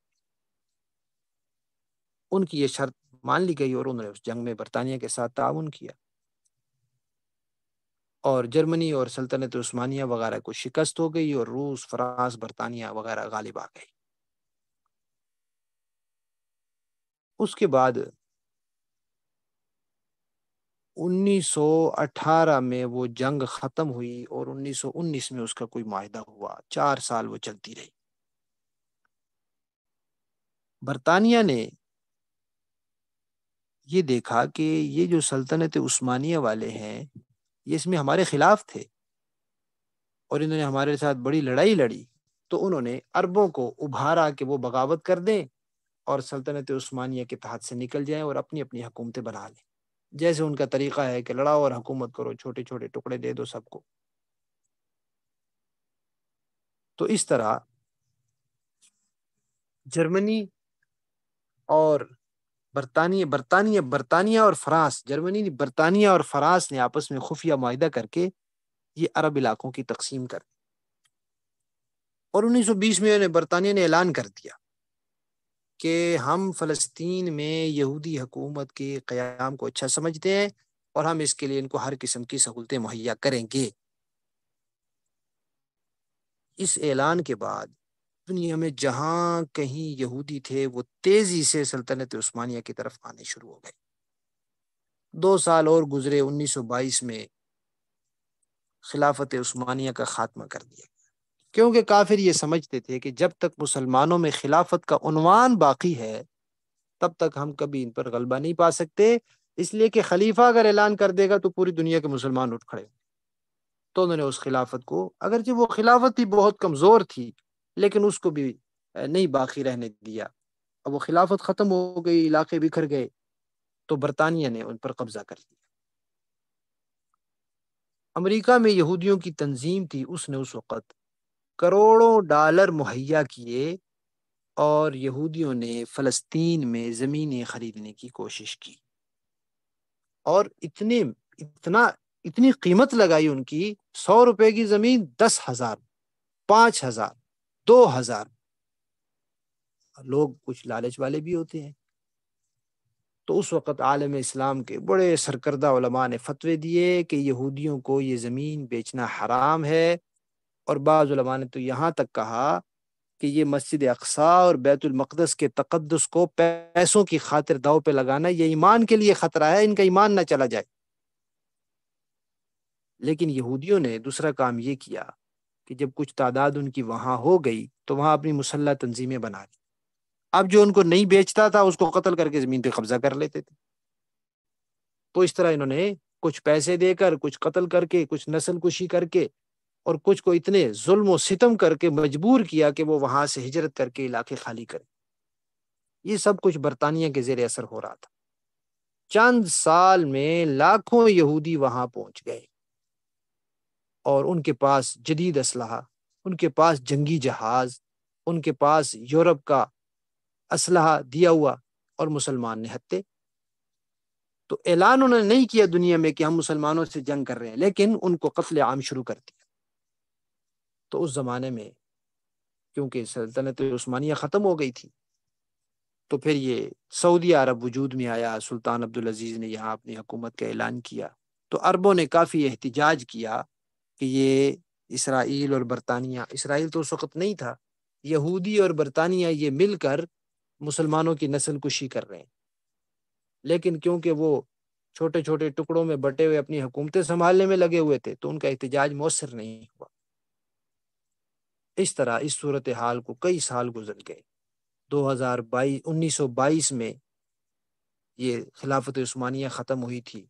ان کی یہ شرط مان لی گئی اور انہوں نے اس جنگ میں برطانیہ کے ساتھ تعاون کیا، اور جرمنی اور سلطنت عثمانیہ وغیرہ کو شکست ہو گئی اور روس، فرانس، برطانیہ وغیرہ غالب آ گئی۔ اس کے بعد 1918 میں وہ جنگ ختم ہوئی اور 1919 میں اس کا کوئی معاہدہ ہوا۔ 4 سال وہ چلتی رہی۔ برطانیہ نے یہ دیکھا کہ یہ جو سلطنت عثمانیہ والے ہیں یہ اس میں ہمارے خلاف تھے اور انہوں نے ہمارے ساتھ بڑی لڑائی لڑی، تو انہوں نے عربوں کو ابھارا کہ وہ بغاوت کر دیں اور سلطنت عثمانیہ کے تحت سے نکل جائیں اور اپنی اپنی حکومتیں بنا لیں۔ جیسے ان کا طریقہ ہے کہ لڑاؤ اور حکومت کرو، چھوٹے چھوٹے ٹکڑے دے دو سب کو۔ تو اس طرح جرمنی اور برطانیہ اور فرانس، برطانیہ اور فرانس نے آپس میں خفیہ معاہدہ کر کے یہ عرب علاقوں کی تقسیم کر دی، اور 1920 میں برطانیہ نے اعلان کر دیا کہ ہم فلسطین میں یہودی حکومت کے قیام کو اچھا سمجھتے ہیں اور ہم اس کے لیے ان کو ہر قسم کی سہولتیں مہیا کریں گے۔ اس اعلان کے بعد دنیا میں جہاں کہیں یہودی تھے وہ تیزی سے سلطنت عثمانیہ کی طرف آنے شروع ہو گئے۔ 2 سال اور گزرے، 1922 میں خلافت عثمانیہ کا خاتمہ کر دیا، کیونکہ کافر یہ سمجھتے تھے کہ جب تک مسلمانوں میں خلافت کا عنوان باقی ہے تب تک ہم کبھی ان پر غلبہ نہیں پا سکتے، اس لیے کہ خلیفہ اگر اعلان کر دے گا تو پوری دنیا کے مسلمان اٹھ کھڑے۔ تو انہوں نے اس خلافت کو، اگرچہ وہ خلافت ہی بہت کمزور تھی لیکن اس کو بھی نہیں باقی رہنے دیا۔ اب وہ خلافت ختم ہو گئی، علاقے بکھر گئے، تو برطانیہ نے ان پر قبضہ کر لیا۔ امریکہ میں یہودیوں کی تنظیم تھی، اس نے اس وقت کروڑوں ڈالر مہیا کیے اور یہودیوں نے فلسطین میں زمینیں خریدنے کی کوشش کی، اور اتنی قیمت لگائی ان کی، 100 روپے کی زمین 10,000، 5,000، 2,000۔ لوگ کچھ لالچ والے بھی ہوتے ہیں، تو اس وقت عالم اسلام کے بڑے سرکردہ علماء نے فتوے دیے کہ یہودیوں کو یہ زمین بیچنا حرام ہے، اور بعض علماء نے تو یہاں تک کہا کہ یہ مسجد اقصی اور بیت المقدس کے تقدس کو پیسوں کی خاطر داؤ پہ لگانا، یہ ایمان کے لیے خطرہ ہے، ان کا ایمان نہ چلا جائے۔ لیکن یہودیوں نے دوسرا کام یہ کیا کہ جب کچھ تعداد ان کی وہاں ہو گئی تو وہاں اپنی مسلح تنظیمیں بنا لی۔ اب جو ان کو نہیں بیچتا تھا اس کو قتل کر کے زمین پہ قبضہ کر لیتے تھے۔ تو اس طرح انہوں نے کچھ پیسے دے کر، کچھ قتل کر کے، کچھ نسل کشی کر کے، اور کچھ کو اتنے ظلم و ستم کر کے مجبور کیا کہ وہ وہاں سے ہجرت کر کے علاقے خالی کرے۔ یہ سب کچھ برطانیہ کے زیر اثر ہو رہا تھا۔ چند سال میں لاکھوں یہودی وہاں پہنچ گئے، اور ان کے پاس جدید اسلحہ، ان کے پاس جنگی جہاز، ان کے پاس یورپ کا اسلحہ دیا ہوا، اور مسلمان نہتے۔ تو اعلان انہوں نے نہیں کیا دنیا میں کہ ہم مسلمانوں سے جنگ کر رہے ہیں، لیکن ان کو قتل عام شروع کر دیا۔ تو اس زمانے میں کیونکہ سلطنت عثمانیہ ختم ہو گئی تھی، تو پھر یہ سعودی عرب وجود میں آیا، سلطان عبدالعزیز نے یہاں اپنی حکومت کا اعلان کیا، تو عربوں نے کافی احتجاج کیا کہ یہ اسرائیل اور برطانیہ، اسرائیل تو اس وقت نہیں تھا، یہودی اور برطانیہ یہ مل کر مسلمانوں کی نسل کشی کر رہے ہیں۔ لیکن کیونکہ وہ چھوٹے چھوٹے ٹکڑوں میں بٹے ہوئے اپنی حکومتیں سنبھالنے میں لگے ہوئے تھے تو ان کا احتجاج مؤثر نہیں ہوا۔ اس طرح اس صورتحال کو کئی سال گزر گئے۔ 1922 میں یہ خلافت عثمانیہ ختم ہوئی تھی،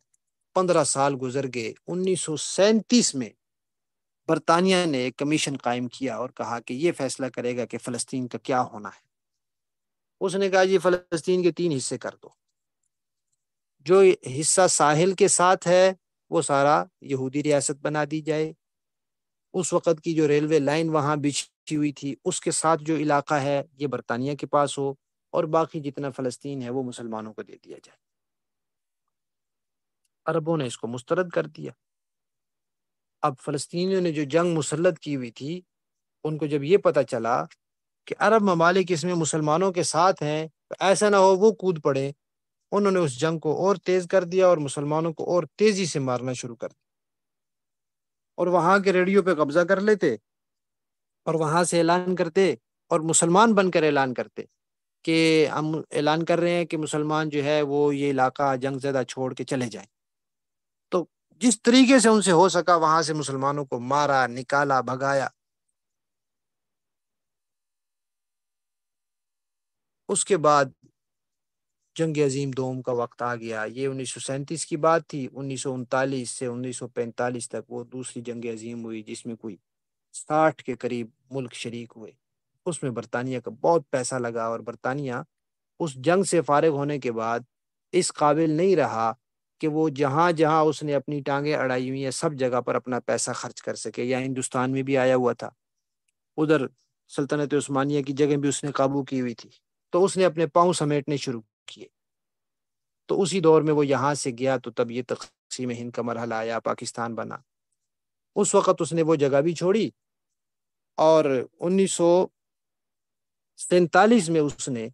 15 سال گزر گئے۔ 1937 میں برطانیہ نے ایک کمیشن قائم کیا اور کہا کہ یہ فیصلہ کرے گا کہ فلسطین کا کیا ہونا ہے۔ اس نے کہا یہ فلسطین کے 3 حصے کر دو، جو حصہ ساحل کے ساتھ ہے وہ سارا یہودی ریاست بنا دی جائے، اس وقت کی جو ریلوے لائن وہاں بچھی ہوئی تھی اس کے ساتھ جو علاقہ ہے یہ برطانیہ کے پاس ہو، اور باقی جتنا فلسطین ہے وہ مسلمانوں کو دے دیا جائے۔ عربوں نے اس کو مسترد کر دیا۔ اب فلسطینیوں نے جو جنگ مسلط کی ہوئی تھی، ان کو جب یہ پتہ چلا کہ عرب ممالک اس میں مسلمانوں کے ساتھ ہیں تو ایسا نہ ہو وہ کود پڑے، انہوں نے اس جنگ کو اور تیز کر دیا اور مسلمانوں کو اور تیزی سے مارنا شروع کر دیا، اور وہاں کے ریڈیو پہ قبضہ کر لیتے اور وہاں سے اعلان کرتے، اور مسلمان بن کر اعلان کرتے کہ ہم اعلان کر رہے ہیں کہ مسلمان جو ہے وہ یہ علاقہ جنگ زدہ چھوڑ کے چلے جائیں۔ تو جس طریقے سے ان سے ہو سکا وہاں سے مسلمانوں کو مارا، نکالا، بھگایا۔ اس کے بعد جنگ عظیم دوم کا وقت آ گیا۔ یہ 1937 کی بات تھی۔ 1939 سے 1945 تک وہ دوسری جنگ عظیم ہوئی جس میں کوئی 60 کے قریب ملک شریک ہوئے۔ اس میں برطانیہ کا بہت پیسہ لگا، اور برطانیہ اس جنگ سے فارغ ہونے کے بعد اس قابل نہیں رہا کہ وہ جہاں جہاں اس نے اپنی ٹانگیں اڑائی ہوئی ہیں سب جگہ پر اپنا پیسہ خرچ کر سکے۔ یا ہندوستان میں بھی آیا ہوا تھا، ادھر سلطنت عثمانیہ کی جگہ بھی اس نے قابو کی ہوئی تھی، تو اس نے اپنے پاؤں سمیٹنے شروع کیے۔ تو اسی دور میں وہ یہاں سے گیا تو تب یہ تقسیم ہند کا مرحلہ آیا، پاکستان بنا۔ اس وقت اس نے وہ جگہ بھی چھوڑی، اور 1947 میں اس نے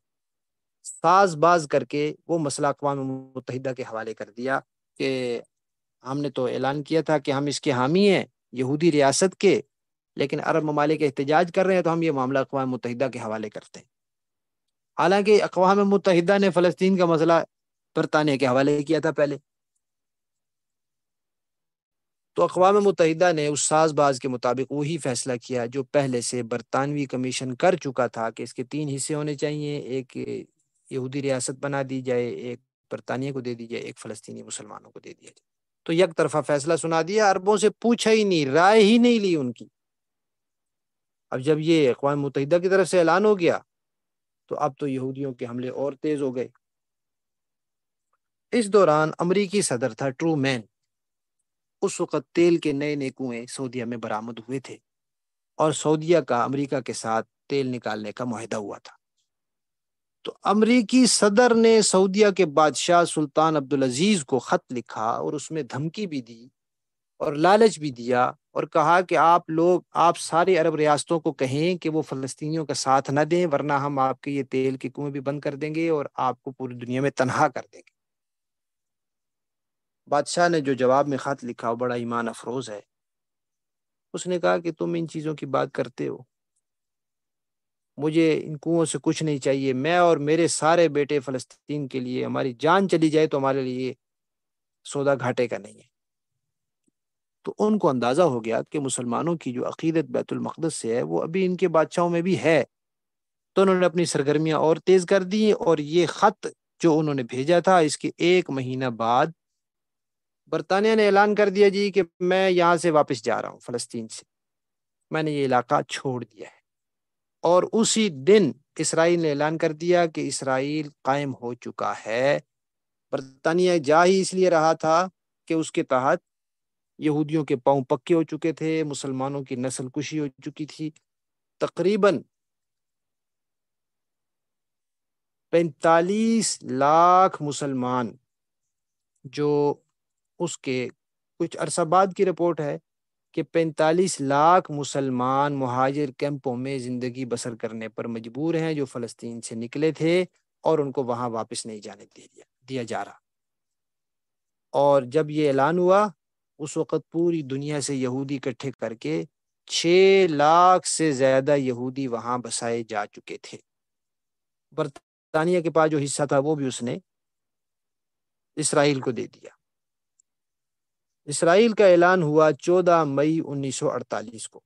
ساز باز کر کے وہ مسئلہ اقوام متحدہ کے حوالے کر دیا کہ ہم نے تو اعلان کیا تھا کہ ہم اس کے حامی ہیں یہودی ریاست کے، لیکن عرب ممالک احتجاج کر رہے ہیں تو ہم یہ معاملہ اقوام متحدہ کے حوالے کرتے ہیں۔ حالانکہ اقوام متحدہ نے فلسطین کا مسئلہ برطانیہ کے حوالے کیا تھا پہلے۔ تو اقوام متحدہ نے اس ساز باز کے مطابق وہی فیصلہ کیا جو پہلے سے برطانوی کمیشن کر چکا تھا کہ اس کے 3 حصے ہونے چاہیے، ایک یہودی ریاست بنا دی جائے، ایک برطانیہ کو دے دی جائے، ایک فلسطینی مسلمانوں کو دے دیا جائے۔ تو یک طرفہ فیصلہ سنا دیا، عربوں سے پوچھا ہی نہیں، رائے ہی نہیں لی ان کی۔ اب جب یہ اقوام متحدہ کی طرف سے اعلان ہو گیا تو اب تو یہودیوں کے حملے اور تیز ہو گئے۔ اس دوران امریکی صدر تھا ٹرو مین۔ اس وقت تیل کے نئے نئے کنویں سعودیہ میں برآمد ہوئے تھے اور سعودیہ کا امریکہ کے ساتھ تیل نکالنے کا معاہدہ ہوا تھا۔ تو امریکی صدر نے سعودیہ کے بادشاہ سلطان عبدالعزیز کو خط لکھا اور اس میں دھمکی بھی دی اور لالچ بھی دیا اور کہا کہ آپ سارے عرب ریاستوں کو کہیں کہ وہ فلسطینیوں کا ساتھ نہ دیں، ورنہ ہم آپ کے یہ تیل کے کنویں بھی بند کر دیں گے اور آپ کو پوری دنیا میں تنہا کر دیں گے۔ بادشاہ نے جو جواب میں خط لکھا وہ بڑا ایمان افروز ہے۔ اس نے کہا کہ تم ان چیزوں کی بات کرتے ہو، مجھے ان کنووں سے کچھ نہیں چاہیے، میں اور میرے سارے بیٹے فلسطین کے لیے ہماری جان چلی جائے تو ہمارے لیے سودا گھاٹے کا نہیں ہے۔ تو ان کو اندازہ ہو گیا کہ مسلمانوں کی جو عقیدت بیت المقدس سے ہے وہ ابھی ان کے بادشاہوں میں بھی ہے، تو انہوں نے اپنی سرگرمیاں اور تیز کر دی اور یہ خط جو انہوں نے بھیجا تھا اس کے 1 مہینہ بعد برطانیہ نے اعلان کر دیا جی کہ میں یہاں سے واپس جا رہا ہوں، فلسطین سے میں نے یہ علاقہ چھوڑ دیا ہے۔ اور اسی دن اسرائیل نے اعلان کر دیا کہ اسرائیل قائم ہو چکا ہے۔ برطانیہ جا ہی اس لیے رہا تھا کہ اس کے تحت یہودیوں کے پاؤں پکے ہو چکے تھے، مسلمانوں کی نسل کشی ہو چکی تھی۔ تقریباً 45 لاکھ مسلمان، جو اس کے کچھ عرصہ بعد کی رپورٹ ہے کہ 45 لاکھ مسلمان مہاجر کیمپوں میں زندگی بسر کرنے پر مجبور ہیں، جو فلسطین سے نکلے تھے اور ان کو وہاں واپس نہیں جانے دیا جا رہا۔ اور جب یہ اعلان ہوا اس وقت پوری دنیا سے یہودی اکٹھے کر کے 6 لاکھ سے زیادہ یہودی وہاں بسائے جا چکے تھے۔ برطانیہ کے پاس جو حصہ تھا وہ بھی اس نے اسرائیل کو دے دیا۔ اسرائیل کا اعلان ہوا 14 مئی 1948 کو۔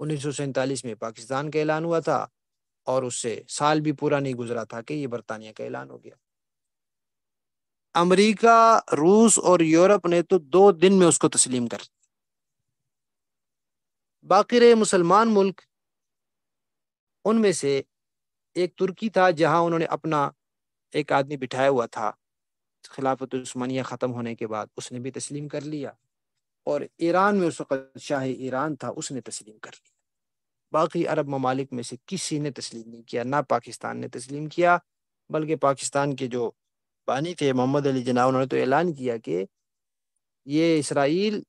1947 میں پاکستان کا اعلان ہوا تھا اور اس سے سال بھی پورا نہیں گزرا تھا کہ یہ برطانیہ کا اعلان ہو گیا۔ امریکہ، روس اور یورپ نے تو 2 دن میں اس کو تسلیم کر دیا۔ باقی رہے مسلمان ملک، ان میں سے ایک ترکی تھا جہاں انہوں نے اپنا ایک آدمی بٹھایا ہوا تھا، خلافت عثمانیہ ختم ہونے کے بعد اس نے بھی تسلیم کر لیا، اور ایران میں اس وقت شاہ ایران تھا، اس نے تسلیم کر لیا۔ باقی عرب ممالک میں سے کسی نے تسلیم نہیں کیا، نہ پاکستان نے تسلیم کیا، بلکہ پاکستان کے جو بانی تھے محمد علی جناح، انہوں نے تو اعلان کیا کہ یہ اسرائیل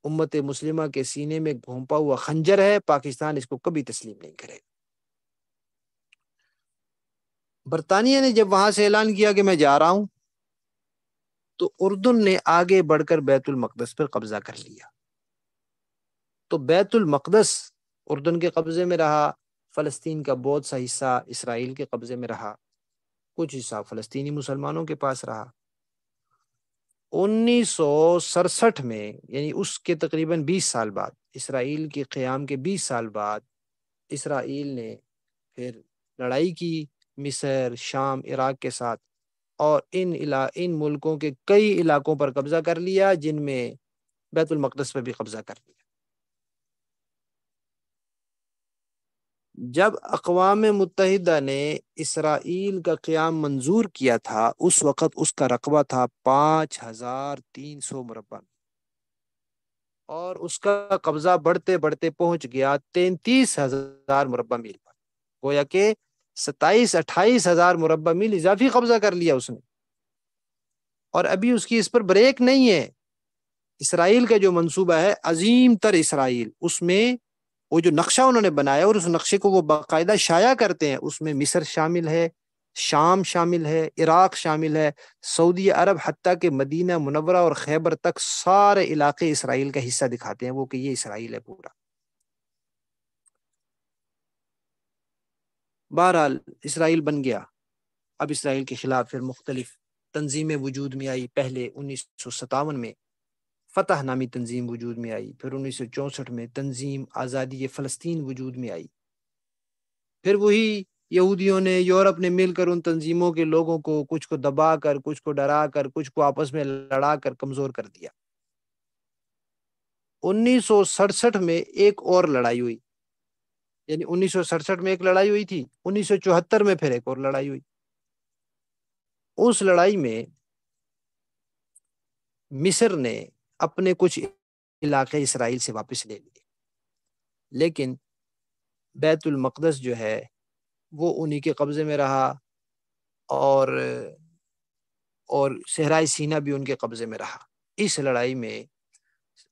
امت مسلمہ کے سینے میں گھونپا ہوا خنجر ہے، پاکستان اس کو کبھی تسلیم نہیں کرے گا۔ برطانیہ نے جب وہاں سے اعلان کیا کہ میں جا رہا ہوں، تو اردن نے آگے بڑھ کر بیت المقدس پر قبضہ کر لیا۔ تو بیت المقدس اردن کے قبضے میں رہا، فلسطین کا بہت سا حصہ اسرائیل کے قبضے میں رہا، کچھ حصہ فلسطینی مسلمانوں کے پاس رہا۔ 1967 میں، یعنی اس کے تقریباً 20 سال بعد، اسرائیل کے قیام کے 20 سال بعد، اسرائیل نے پھر لڑائی کی مصر، شام، عراق کے ساتھ، اور ان ملکوں کے کئی علاقوں پر قبضہ کر لیا، جن میں بیت المقدس پر بھی قبضہ کر لیا۔ جب اقوام متحدہ نے اسرائیل کا قیام منظور کیا تھا، اس وقت اس کا رقبہ تھا 5300 مربع میل، اور اس کا قبضہ بڑھتے بڑھتے پہنچ گیا 33,000 مربع میل پر، گویا کہ 27-28 ہزار مربع میل اضافی قبضہ کر لیا اس نے۔ اور ابھی اس کی اس پر بریک نہیں ہے۔ اسرائیل کا جو منصوبہ ہے عظیم تر اسرائیل، اس میں وہ جو نقشہ انہوں نے بنایا اور اس نقشے کو وہ باقاعدہ شائع کرتے ہیں، اس میں مصر شامل ہے، شام شامل ہے، عراق شامل ہے، سعودی عرب، حتیٰ کہ مدینہ منورہ اور خیبر تک سارے علاقے اسرائیل کا حصہ دکھاتے ہیں وہ کہ یہ اسرائیل ہے پورا۔ بہرحال اسرائیل بن گیا۔ اب اسرائیل کے خلاف پھر مختلف تنظیمیں وجود میں آئی۔ پہلے 1957 میں فتح نامی تنظیم وجود میں آئی، پھر 1964 میں تنظیم آزادی فلسطین وجود میں آئی، پھر وہی یہودیوں نے، یورپ نے مل کر ان تنظیموں کے لوگوں کو کچھ کو دبا کر، کچھ کو ڈرا کر، کچھ کو آپس میں لڑا کر کمزور کر دیا۔ 1967 میں ایک اور لڑائی ہوئی، یعنی 1967 میں ایک لڑائی ہوئی تھی، 1974 میں پھر ایک اور لڑائی ہوئی۔ اس لڑائی میں مصر نے اپنے کچھ علاقے اسرائیل سے واپس لے لیے، لیکن بیت المقدس جو ہے وہ انہی کے قبضے میں رہا، اور صحرائے سینا بھی ان کے قبضے میں رہا۔ اس لڑائی میں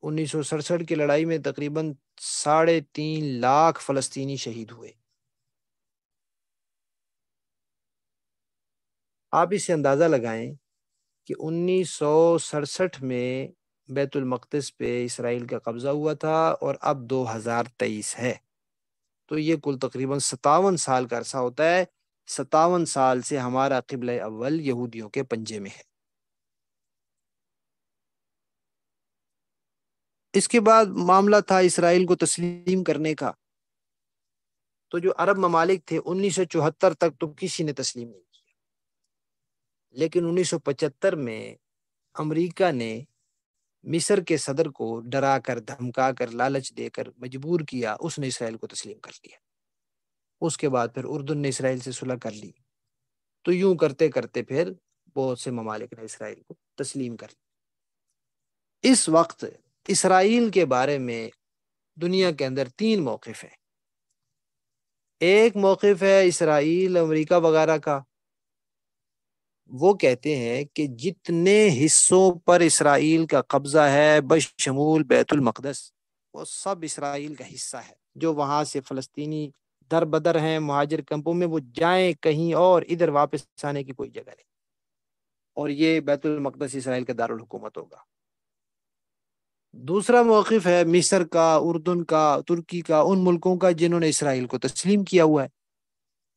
1967 کی لڑائی میں تقریباً 3.5 لاکھ فلسطینی شہید ہوئے۔ آپ اس سے اندازہ لگائیں کہ 1967 میں بیت المقدس پہ اسرائیل کا قبضہ ہوا تھا اور اب 2023 ہے، تو یہ کل تقریباً 57 سال کا عرصہ ہوتا ہے۔ 57 سال سے ہمارا قبلہ اول یہودیوں کے پنجے میں ہے۔ اس کے بعد معاملہ تھا اسرائیل کو تسلیم کرنے کا، تو جو عرب ممالک تھے 1974 تک تو کسی نے تسلیم نہیں کیا، لیکن 1975 میں امریکہ نے مصر کے صدر کو ڈرا کر، دھمکا کر، لالچ دے کر مجبور کیا، اس نے اسرائیل کو تسلیم کر لیا۔ اس کے بعد پھر اردن نے اسرائیل سے صلح کر لی، تو یوں کرتے کرتے پھر بہت سے ممالک نے اسرائیل کو تسلیم کر لیا۔ اس وقت اسرائیل کے بارے میں دنیا کے اندر 3 موقف ہیں۔ ایک موقف ہے اسرائیل امریکہ وغیرہ کا، وہ کہتے ہیں کہ جتنے حصوں پر اسرائیل کا قبضہ ہے بشمول بیت المقدس، وہ سب اسرائیل کا حصہ ہے۔ جو وہاں سے فلسطینی در بدر ہیں مہاجر کیمپوں میں، وہ جائیں کہیں اور، ادھر واپس آنے کی کوئی جگہ نہیں، اور یہ بیت المقدس اسرائیل کا دارالحکومت ہوگا۔ دوسرا موقف ہے مصر کا، اردن کا، ترکی کا، ان ملکوں کا جنہوں نے اسرائیل کو تسلیم کیا ہوا ہے۔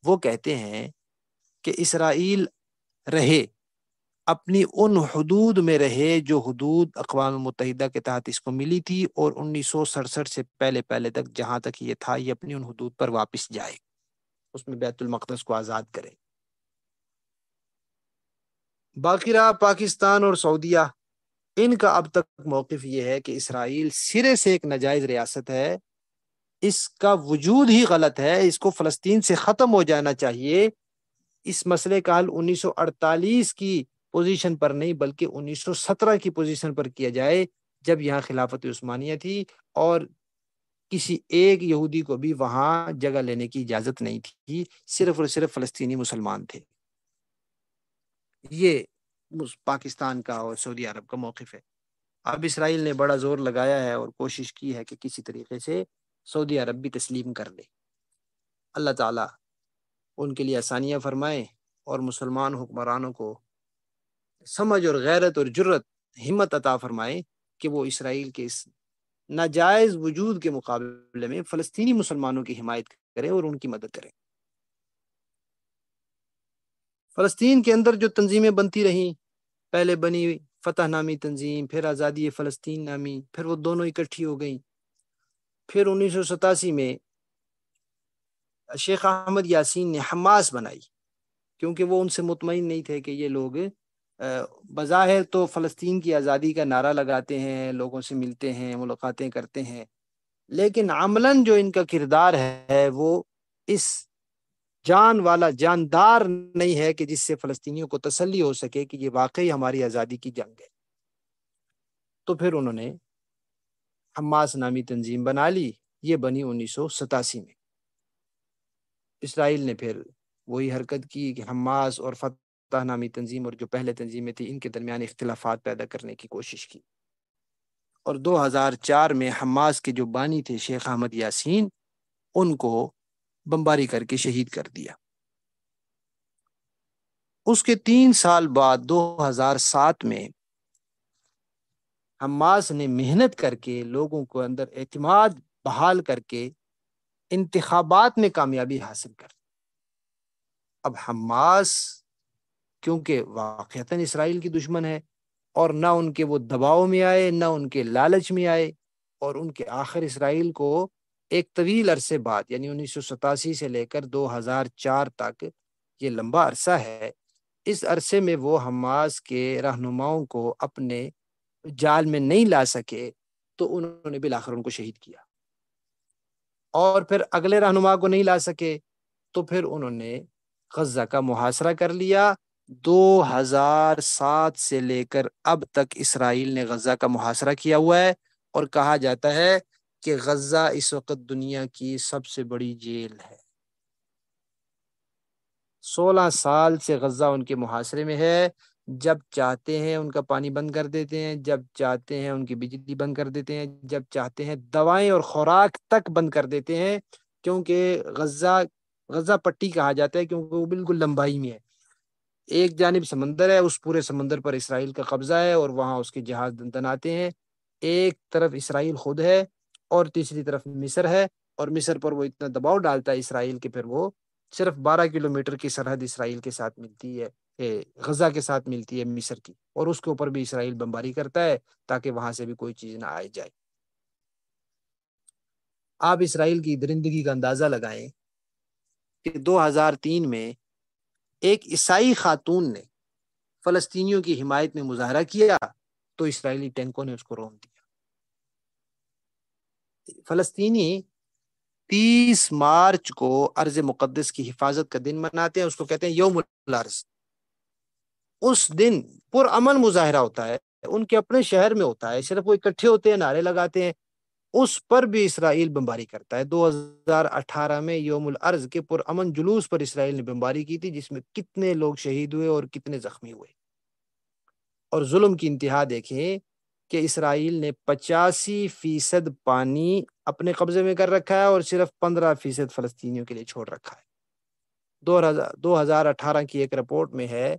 وہ کہتے ہیں کہ اسرائیل رہے، اپنی ان حدود میں رہے جو حدود اقوام متحدہ کے تحت اس کو ملی تھی، اور 1967 سے پہلے تک جہاں تک یہ تھا، یہ اپنی ان حدود پر واپس جائے، اس میں بیت المقدس کو آزاد کرے۔ باقی رہا پاکستان اور سعودیہ، ان کا اب تک موقف یہ ہے کہ اسرائیل سرے سے ایک ناجائز ریاست ہے، اس کا وجود ہی غلط ہے، اس کو فلسطین سے ختم ہو جانا چاہیے۔ اس مسئلے کا حل 1948 کی پوزیشن پر نہیں بلکہ 1917 کی پوزیشن پر کیا جائے، جب یہاں خلافت عثمانیہ تھی اور کسی ایک یہودی کو بھی وہاں جگہ لینے کی اجازت نہیں تھی، صرف اور صرف فلسطینی مسلمان تھے۔ یہ پاکستان کا اور سعودی عرب کا موقف ہے۔ اب اسرائیل نے بڑا زور لگایا ہے اور کوشش کی ہے کہ کسی طریقے سے سعودی عرب بھی تسلیم کر لے۔ اللہ تعالیٰ ان کے لیے آسانیاں فرمائے اور مسلمان حکمرانوں کو سمجھ اور غیرت اور جرت، ہمت عطا فرمائے کہ وہ اسرائیل کے اس ناجائز وجود کے مقابلے میں فلسطینی مسلمانوں کی حمایت کریں اور ان کی مدد کریں۔ فلسطین کے اندر جو تنظیمیں بنتی رہیں، پہلے بنی فتح نامی تنظیم، پھر آزادی فلسطین نامی، پھر وہ دونوں اکٹھی ہو گئیں۔ پھر 1987 میں شیخ احمد یاسین نے حماس بنائی، کیونکہ وہ ان سے مطمئن نہیں تھے کہ یہ لوگ بظاہر تو فلسطین کی آزادی کا نعرہ لگاتے ہیں، لوگوں سے ملتے ہیں، ملاقاتیں کرتے ہیں، لیکن عملاً جو ان کا کردار ہے وہ اس جان والا، جاندار نہیں ہے کہ جس سے فلسطینیوں کو تسلی ہو سکے کہ یہ واقعی ہماری آزادی کی جنگ ہے۔ تو پھر انہوں نے حماس نامی تنظیم بنا لی، یہ بنی 1987 میں۔ اسرائیل نے پھر وہی حرکت کی کہ حماس اور فتح نامی تنظیم اور جو پہلے تنظیمیں تھیں ان کے درمیان اختلافات پیدا کرنے کی کوشش کی، اور 2004 میں حماس کے جو بانی تھے شیخ احمد یاسین، ان کو بمباری کر کے شہید کر دیا۔ اس کے 3 سال بعد 2007 میں حماس نے محنت کر کے لوگوں کو اندر اعتماد بحال کر کے انتخابات میں کامیابی حاصل کر. اب حماس کیونکہ واقعتاً اسرائیل کی دشمن ہے، اور نہ ان کے وہ دباؤ میں آئے، نہ ان کے لالچ میں آئے، اور ان کے آخر اسرائیل کو ایک طویل عرصے بعد، یعنی 1987 سے لے کر 2004 تک، یہ لمبا عرصہ ہے، اس عرصے میں وہ حماس کے رہنماؤں کو اپنے جال میں نہیں لا سکے، تو انہوں نے بالآخر ان کو شہید کیا. اور پھر اگلے رہنما کو نہیں لا سکے تو پھر انہوں نے غزہ کا محاصرہ کر لیا. 2007 سے لے کر اب تک اسرائیل نے غزہ کا محاصرہ کیا ہوا ہے، اور کہا جاتا ہے کہ غزہ اس وقت دنیا کی سب سے بڑی جیل ہے. 16 سال سے غزہ ان کے محاصرے میں ہے. جب چاہتے ہیں ان کا پانی بند کر دیتے ہیں، جب چاہتے ہیں ان کی بجلی بند کر دیتے ہیں، جب چاہتے ہیں دوائیں اور خوراک تک بند کر دیتے ہیں، کیونکہ غزہ پٹی کہا جاتا ہے کیونکہ وہ بالکل لمبائی میں ہے. ایک جانب سمندر ہے، اس پورے سمندر پر اسرائیل کا قبضہ ہے، اور وہاں اس کے جہاز دناتے ہیں. ایک طرف اسرائیل خود ہے اور تیسری طرف مصر ہے، اور مصر پر وہ اتنا دباؤ ڈالتا ہے اسرائیل کے، پھر وہ صرف 12 کلومیٹر کی سرحد اسرائیل کے ساتھ ملتی ہے، غزہ کے ساتھ ملتی ہے مصر کی، اور اس کے اوپر بھی اسرائیل بمباری کرتا ہے تاکہ وہاں سے بھی کوئی چیز نہ آئے جائے. آپ اسرائیل کی درندگی کا اندازہ لگائیں کہ 2003 میں ایک عیسائی خاتون نے فلسطینیوں کی حمایت میں مظاہرہ کیا تو اسرائیلی ٹینکوں نے اس کو روک دیا. فلسطینی 30 مارچ کو ارض مقدس کی حفاظت کا دن مناتے ہیں، اس کو کہتے ہیں یوم الارض. اس دن پرامن مظاہرہ ہوتا ہے، ان کے اپنے شہر میں ہوتا ہے، صرف وہ اکٹھے ہوتے ہیں، نعرے لگاتے ہیں. اس پر بھی اسرائیل بمباری کرتا ہے. 2018 میں یوم الارض کے پرامن جلوس پر اسرائیل نے بمباری کی تھی، جس میں کتنے لوگ شہید ہوئے اور کتنے زخمی ہوئے. اور ظلم کی انتہا دیکھیں کہ اسرائیل نے 85% پانی اپنے قبضے میں کر رکھا ہے اور صرف 15% فلسطینیوں کے لیے چھوڑ رکھا ہے. 2018 کی ایک رپورٹ میں ہے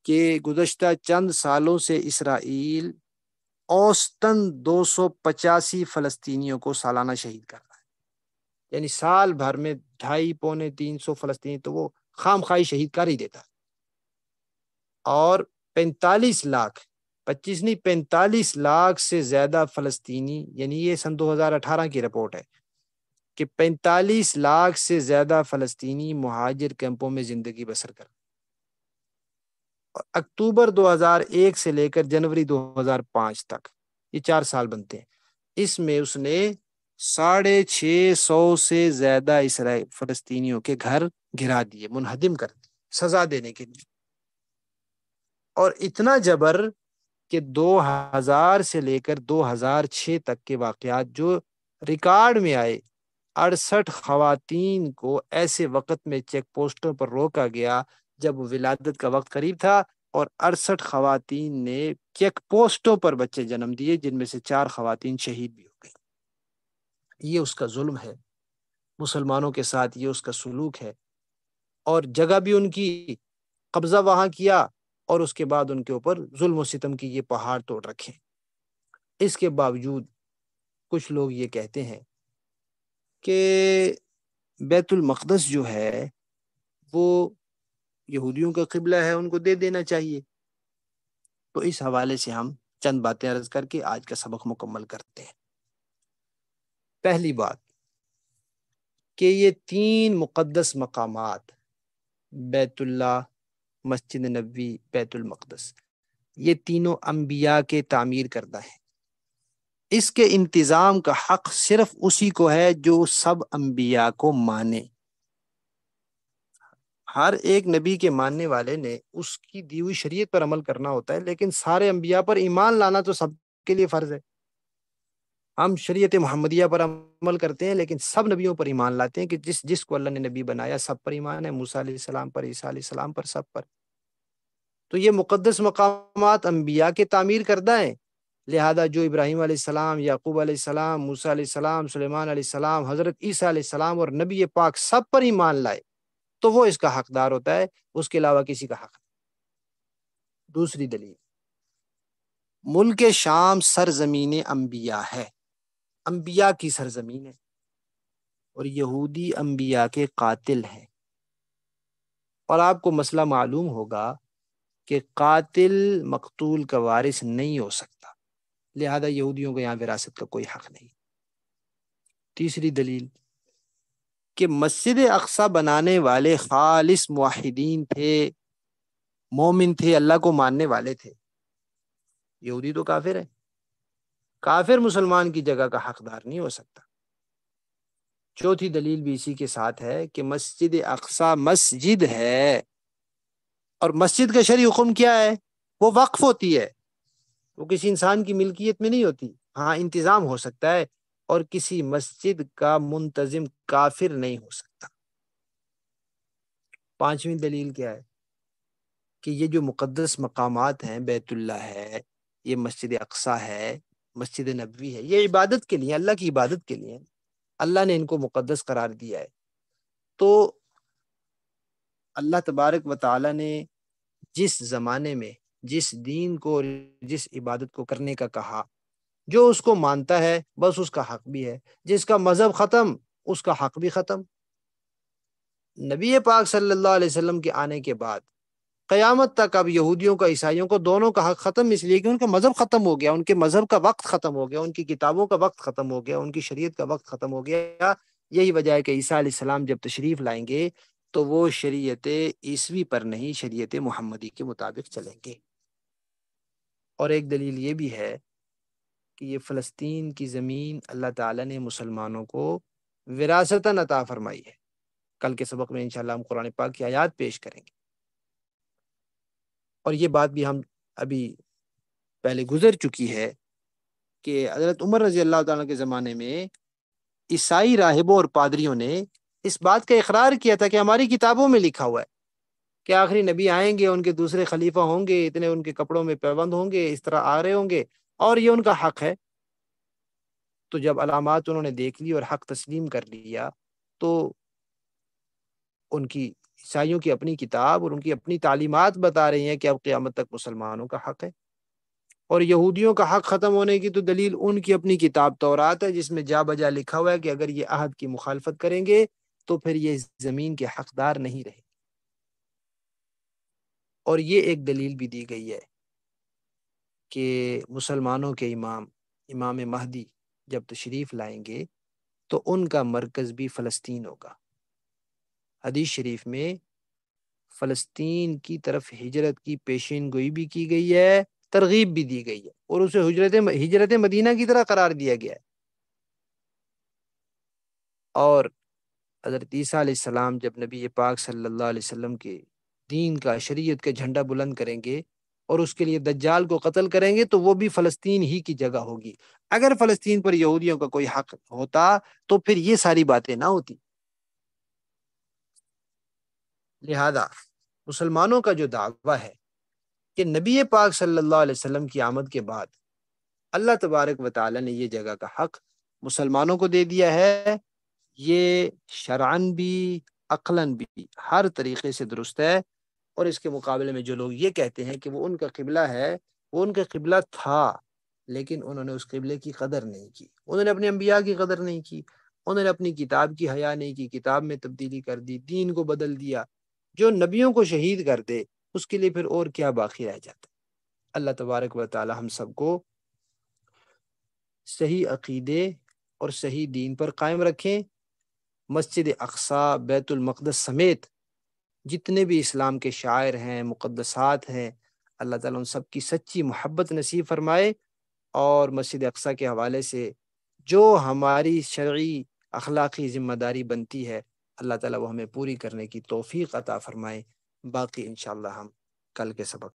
کہ گزشتہ چند سالوں سے اسرائیل اوسطاً 285 فلسطینیوں کو سالانہ شہید کر رہا ہے. یعنی سال بھر میں 250-300 فلسطینی تو وہ خام خواہی شہید کر ہی دیتا ہے. اور 45 لاکھ 25 نہیں 45 لاکھ سے زیادہ فلسطینی، یعنی یہ سن 2018 کی رپورٹ ہے کہ 45 لاکھ سے زیادہ فلسطینی مہاجر کیمپوں میں زندگی بسر کر. اکتوبر 2001 سے لے کر جنوری 2005 تک، یہ 4 سال بنتے ہیں، اس میں اس نے 650 سے زیادہ فلسطینیوں کے گھر گرا دیے، منہدم کر دیے سزا دینے کے لیے. اور اتنا جبر کہ 2000 سے لے کر 2006 تک کے واقعات جو ریکارڈ میں آئے، 68 خواتین کو ایسے وقت میں چیک پوسٹوں پر روکا گیا جب ولادت کا وقت قریب تھا، اور 68 خواتین نے چیک پوسٹوں پر بچے جنم دیے، جن میں سے 4 خواتین شہید بھی ہو گئی. یہ اس کا ظلم ہے، مسلمانوں کے ساتھ یہ اس کا سلوک ہے. اور جگہ بھی ان کی، قبضہ وہاں کیا، اور اس کے بعد ان کے اوپر ظلم و ستم کی یہ پہاڑ توڑ رکھے. اس کے باوجود کچھ لوگ یہ کہتے ہیں کہ بیت المقدس جو ہے وہ یہودیوں کا قبلہ ہے، ان کو دے دینا چاہیے. تو اس حوالے سے ہم چند باتیں عرض کر کے آج کا سبق مکمل کرتے ہیں. پہلی بات کہ یہ 3 مقدس مقامات، بیت اللہ، مسجد نبوی، بیت المقدس، یہ تینوں انبیاء کے تعمیر کردہ ہیں. اس کے انتظام کا حق صرف اسی کو ہے جو سب انبیاء کو مانے. ہر ایک نبی کے ماننے والے نے اس کی دی ہوئی شریعت پر عمل کرنا ہوتا ہے، لیکن سارے انبیاء پر ایمان لانا تو سب کے لیے فرض ہے. ہم شریعت محمدیہ پر عمل کرتے ہیں، لیکن سب نبیوں پر ایمان لاتے ہیں کہ جس کو اللہ نے نبی بنایا سب پر ایمان ہے، موسیٰ علیہ السلام پر، عیسیٰ علیہ السلام پر، سب پر. تو یہ مقدس مقامات انبیاء کے تعمیر کردہ ہیں، لہذا جو ابراہیم علیہ السلام، یعقوب علیہ السلام، موسیٰ علیہ السلام، سلیمان علیہ السلام، حضرت عیسیٰ علیہ السلام اور نبی پاک سب پر ایمان لائے تو وہ اس کا حقدار ہوتا ہے، اس کے علاوہ کسی کا حق نہیں۔ دوسری دلیل، ملک شام سرزمین انبیاء ہے، انبیاء کی سرزمین ہے، اور یہودی انبیاء کے قاتل ہیں، اور آپ کو مسئلہ معلوم ہوگا کہ قاتل مقتول کا وارث نہیں ہو سکتا، لہذا یہودیوں کو یہاں وراثت کا کوئی حق نہیں۔ تیسری دلیل کہ مسجد اقصی بنانے والے خالص موحدین تھے، مومن تھے، اللہ کو ماننے والے تھے، یہودی تو کافر ہے، کافر مسلمان کی جگہ کا حقدار نہیں ہو سکتا۔ چوتھی دلیل بھی اسی کے ساتھ ہے کہ مسجد اقصی مسجد ہے، اور مسجد کا شرعی حکم کیا ہے؟ وہ وقف ہوتی ہے، وہ کسی انسان کی ملکیت میں نہیں ہوتی، ہاں انتظام ہو سکتا ہے، اور کسی مسجد کا منتظم کافر نہیں ہو سکتا۔ پانچویں دلیل کیا ہے؟ کہ یہ جو مقدس مقامات ہیں، بیت اللہ ہے، یہ مسجد اقصی ہے، مسجد نبوی ہے، یہ عبادت کے لیے، اللہ کی عبادت کے لیے اللہ نے ان کو مقدس قرار دیا ہے۔ تو اللہ تبارک و تعالی نے جس زمانے میں جس دین کو، جس عبادت کو کرنے کا کہا، جو اس کو مانتا ہے بس اس کا حق بھی ہے، جس کا مذہب ختم اس کا حق بھی ختم۔ نبی پاک صلی اللہ علیہ وسلم کے آنے کے بعد قیامت تک اب یہودیوں کا، عیسائیوں کو، دونوں کا حق ختم، اس لیے کہ ان کا مذہب ختم ہو گیا، ان کے مذہب کا وقت ختم ہو گیا، ان کی کتابوں کا وقت ختم ہو گیا، ان کی شریعت کا وقت ختم ہو گیا۔ یہی وجہ ہے کہ عیسیٰ علیہ السلام جب تشریف لائیں گے تو وہ شریعت عیسوی پر نہیں، شریعت محمدی کے مطابق چلیں گے۔ اور ایک دلیل یہ بھی ہے کہ یہ فلسطین کی زمین اللہ تعالیٰ نے مسلمانوں کو وراثتاً عطا فرمائی ہے۔ کل کے سبق میں انشاءاللہ ہم قرآن پاک کی آیات پیش کریں گے، اور یہ بات بھی ہم ابھی پہلے گزر چکی ہے کہ حضرت عمر رضی اللہ تعالیٰ کے زمانے میں عیسائی راہبوں اور پادریوں نے اس بات کا اقرار کیا تھا کہ ہماری کتابوں میں لکھا ہوا ہے کہ آخری نبی آئیں گے، ان کے دوسرے خلیفہ ہوں گے، اتنے ان کے کپڑوں میں پیوند ہوں گے، اس طرح آ رہے ہوں گے، اور یہ ان کا حق ہے۔ تو جب علامات انہوں نے دیکھ لی اور حق تسلیم کر لیا، تو ان کی عیسائیوں کی اپنی کتاب اور ان کی اپنی تعلیمات بتا رہی ہیں کہ اب قیامت تک مسلمانوں کا حق ہے، اور یہودیوں کا حق ختم ہونے کی تو دلیل ان کی اپنی کتاب تورات ہے، جس میں جا بجا لکھا ہوا ہے کہ اگر یہ عہد کی مخالفت کریں گے تو پھر یہ زمین کے حقدار نہیں رہے۔ اور یہ ایک دلیل بھی دی گئی ہے کہ مسلمانوں کے امام مہدی جب تشریف لائیں گے تو ان کا مرکز بھی فلسطین ہوگا۔ حدیث شریف میں فلسطین کی طرف ہجرت کی پیشین گوئی بھی کی گئی ہے، ترغیب بھی دی گئی ہے، اور اسے ہجرت مدینہ کی طرح قرار دیا گیا ہے۔ اور حضرت عیسیٰ علیہ السلام جب نبی پاک صلی اللہ علیہ وسلم کے دین کا، شریعت کا جھنڈا بلند کریں گے اور اس کے لیے دجال کو قتل کریں گے تو وہ بھی فلسطین ہی کی جگہ ہوگی۔ اگر فلسطین پر یہودیوں کا کوئی حق ہوتا تو پھر یہ ساری باتیں نہ ہوتی۔ لہذا مسلمانوں کا جو دعویٰ ہے کہ نبی پاک صلی اللہ علیہ وسلم کی آمد کے بعد اللہ تبارک و تعالی نے یہ جگہ کا حق مسلمانوں کو دے دیا ہے، یہ شرعاً بھی، عقلاً بھی، ہر طریقے سے درست ہے۔ اور اس کے مقابلے میں جو لوگ یہ کہتے ہیں کہ وہ ان کا قبلہ ہے، وہ ان کا قبلہ تھا لیکن انہوں نے اس قبلے کی قدر نہیں کی، انہوں نے اپنے انبیاء کی قدر نہیں کی، انہوں نے اپنی کتاب کی حیا نہیں کی، کتاب میں تبدیلی کر دی، دین کو بدل دیا۔ جو نبیوں کو شہید کر دے اس کے لیے پھر اور کیا باقی رہ جاتا ہے؟ اللہ تبارک و تعالی ہم سب کو صحیح عقیدے اور صحیح دین پر قائم رکھیں۔ مسجد اقصی، بیت المقدس سمیت جتنے بھی اسلام کے شاعر ہیں، مقدسات ہیں، اللہ تعالیٰ ان سب کی سچی محبت نصیب فرمائے، اور مسجد اقصی کے حوالے سے جو ہماری شرعی اخلاقی ذمہ داری بنتی ہے اللہ تعالیٰ وہ ہمیں پوری کرنے کی توفیق عطا فرمائے۔ باقی انشاءاللہ ہم کل کے سبق